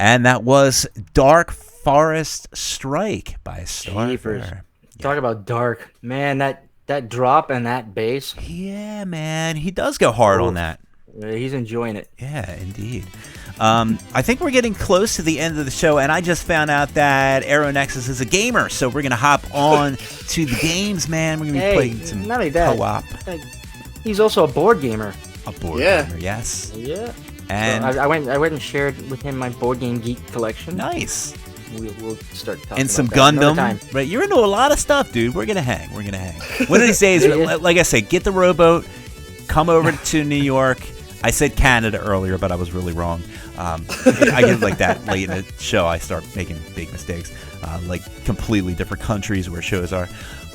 And that was Dark Forest Strike by Jeepers. Starfarer. Talk about dark. Man, that drop and that bass, Yeah, man. He does go hard on that. he's enjoying it. Yeah, indeed. I think we're getting close to the end of the show, and I just found out that Aeronexus is a gamer, so we're going to hop on to the games, man. We're going to be playing some not only that, co-op. He's also a board gamer. A board Yeah. gamer, yes. Yeah. And So I went and shared with him my board game geek collection. nice. We'll start talking And some about that another time. Gundam. Right, you're into a lot of stuff, dude. We're going to hang. One of these days, Yeah. like I said, get the rowboat, come over to New York. I said Canada earlier, but I was really wrong. I get like that late in the show. I start making big mistakes, like completely different countries where shows are.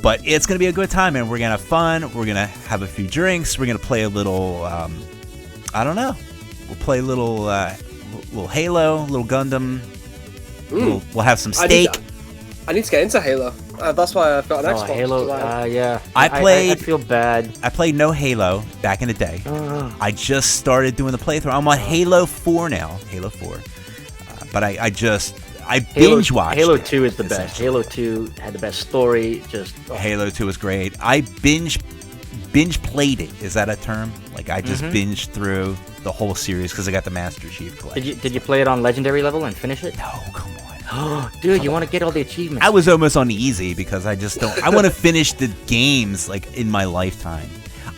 But it's going to be a good time, and we're going to have fun. We're going to have a few drinks. We're going to play a little, I don't know. We'll play a little Halo, a little Gundam. We'll have some steak. I need to get into Halo. That's why I've got an Oh, Xbox. Halo. Yeah. I I feel bad. I played no Halo back in the day. Ugh. I just started doing the playthrough. I'm on Halo 4 now. Halo 4. But I binge watched. Halo it, 2 is the best. essentially. Halo 2 had the best story. Just Halo 2 was great. I binge played it. Is that a term? Like I just binged through the whole series because I got the Master Chief collection. Did you play it on legendary level and finish it? No, come on. Dude, you want to get all the achievements. I was almost on easy because I just don't. I want to finish the games like in my lifetime.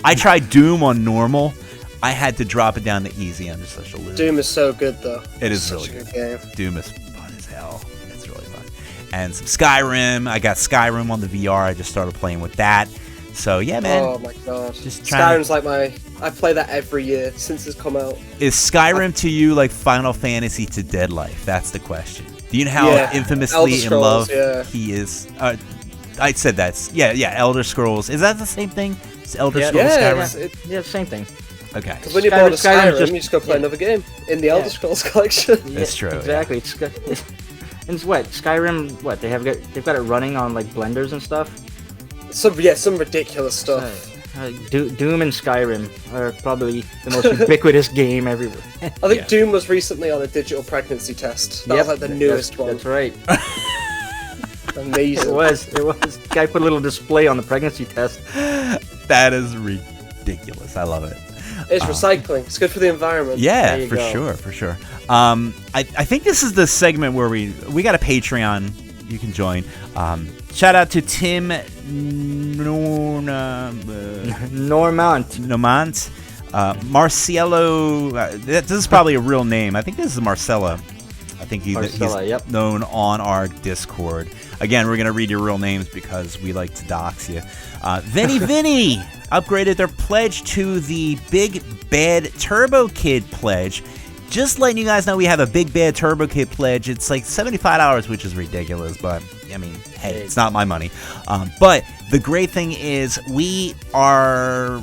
I tried Doom on normal. I had to drop it down to easy. I'm just such a loser. Doom is so good though. It is Such really a good game. Doom is fun as hell. It's really fun. And some Skyrim. I got Skyrim on the VR. I just started playing with that. So yeah, man. Oh my god. Just trying Skyrim's like I play that every year since it's come out. Is Skyrim to you like Final Fantasy to Dead Life? That's the question. Do you know how Yeah. Elder infamously in Scrolls, love yeah. he is? I said that. Yeah. Elder Scrolls. Is that the same thing? It's Elder Scrolls Yeah, Skyrim. Yeah, same thing. Okay. Because when you bought a Skyrim's Skyrim, you just go play another game in the Elder Scrolls collection. That's true, yeah. Exactly. And it's what Skyrim. What they've got it running on like blenders and stuff. Some ridiculous stuff. Doom and Skyrim are probably the most ubiquitous game everywhere. I think Doom was recently on a digital pregnancy test. That was like the newest one. That's right. Amazing. It was. Guy put a little display on the pregnancy test. That is ridiculous. I love it. It's recycling. It's good for the environment. Yeah, There you for go. sure. I think this is the segment where we got a Patreon. You can join. Shout out to Tim Normant. Marcelo. This is probably a real name. I think this is Marcella. I think he's known on our Discord. Again, we're going to read your real names because we like to dox you. Vinny upgraded their pledge to the Big Bad Turbo Kid pledge. Just letting you guys know we have a Big Bad Turbo Kid pledge. It's like $75, which is ridiculous, but I mean, hey, it's not my money. But the great thing is we are,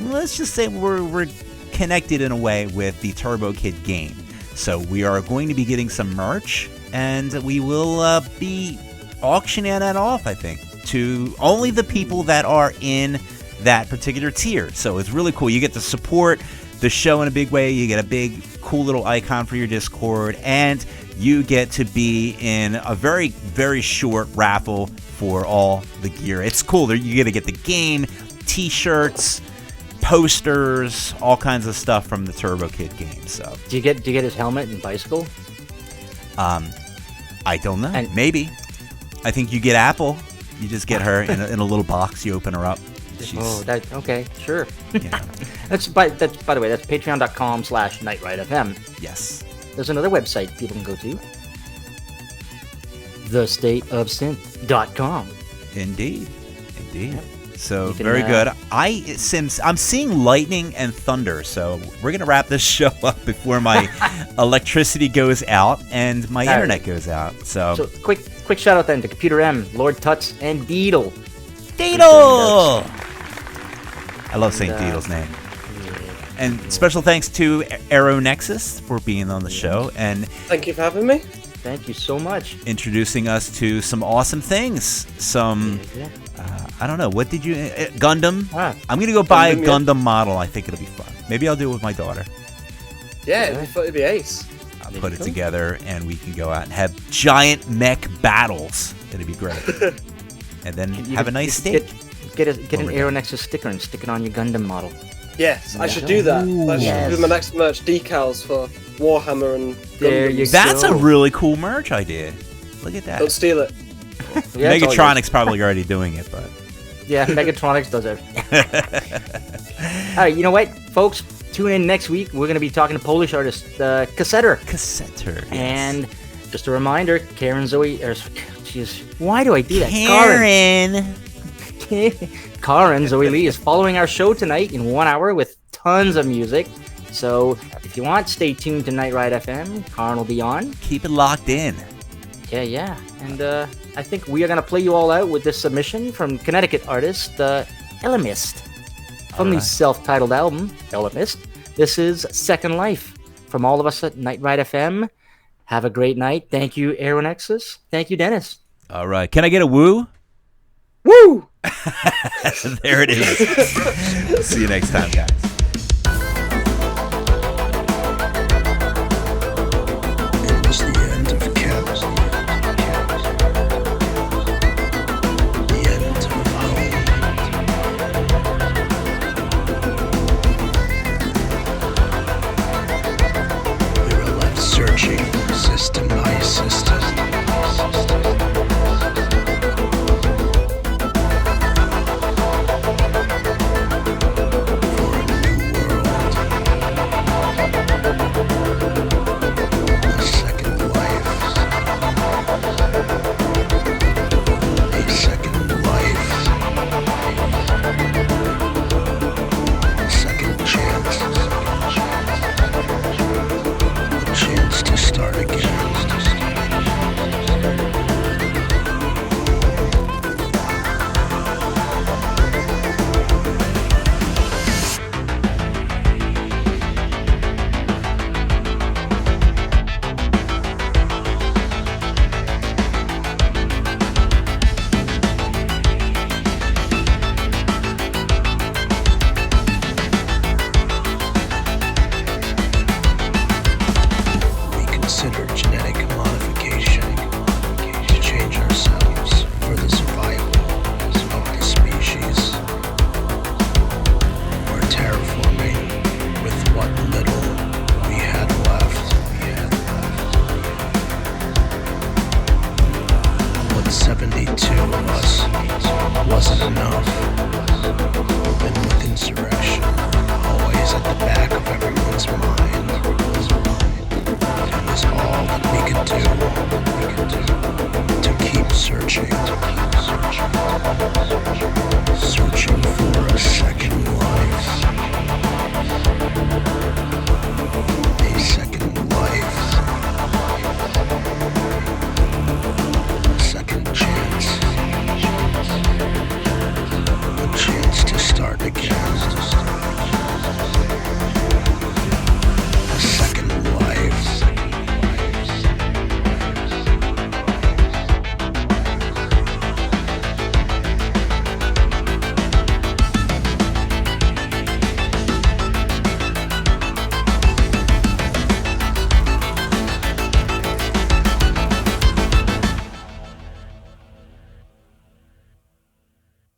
let's just say we're connected in a way with the Turbo Kid game. So we are going to be getting some merch, and we will be auctioning that off, I think, to only the people that are in that particular tier. So it's really cool. You get to support the show in a big way. You get a big, cool little icon for your Discord, and you get to be in a very, very short raffle for all the gear. It's cool. You get to get the game, t-shirts, posters, all kinds of stuff from the Turbo Kid game. So Do you get his helmet and bicycle? I don't know. And- Maybe. I think you get Apple. You just get her in a little box. You open her up. She's, Okay, sure. you know, That's by the way, that's patreon.com/nightrightfm. yes. There's another website people can go to. thestateofsynth.com. Indeed. Yep. So You can, very good. I'm seeing lightning and thunder, so we're gonna wrap this show up before my electricity goes out and my All internet right. goes out. So, So quick shout out then to Computer M, Lord Tuts, and Deedle. Deedle! I love saying And, Deedle's name. And special thanks to Aeronexus for being on the show and Thank you for having me. Thank you so much. introducing us to some awesome things. Some, Yeah. I don't know, what did you, Gundam? Ah. I'm going to go buy a Gundam, yeah. Gundam model. I think it'll be fun. Maybe I'll do it with my daughter. Yeah, it'd be ace. put it together, and we can go out and have giant mech battles. It'd be great. And then have a nice steak. Get an Aeronexus sticker and stick it on your Gundam model. Yes, I should do that. That should be my next merch, decals for Warhammer and There you Gundams. That's a really cool merch idea. Look at that. Don't steal it. Yeah, it's all yours. Megatronix probably already doing it, but Yeah, Megatronix does it. All right, you know what, folks? Tune in next week. We're going to be talking to Polish artist Cassetter. Cassetter. And just a reminder, Karen Zoe... Jeez, why do I do that? Karen Zoe Lee is following our show tonight in 1 hour with tons of music. So if you want, stay tuned to Night Ride FM. Karen will be on. Keep it locked in. Yeah. And I think we are going to play you all out with this submission from Connecticut artist Elamist. From the self-titled album, Elamist. This is Second Life. From all of us at Night Ride FM, have a great night. Thank you, Aeronexus. Thank you, Dennis. All right. Can I get a woo? Woo! There it is. See you next time, guys. It was the end of camp. The end of home. We were left searching system by system. To keep searching.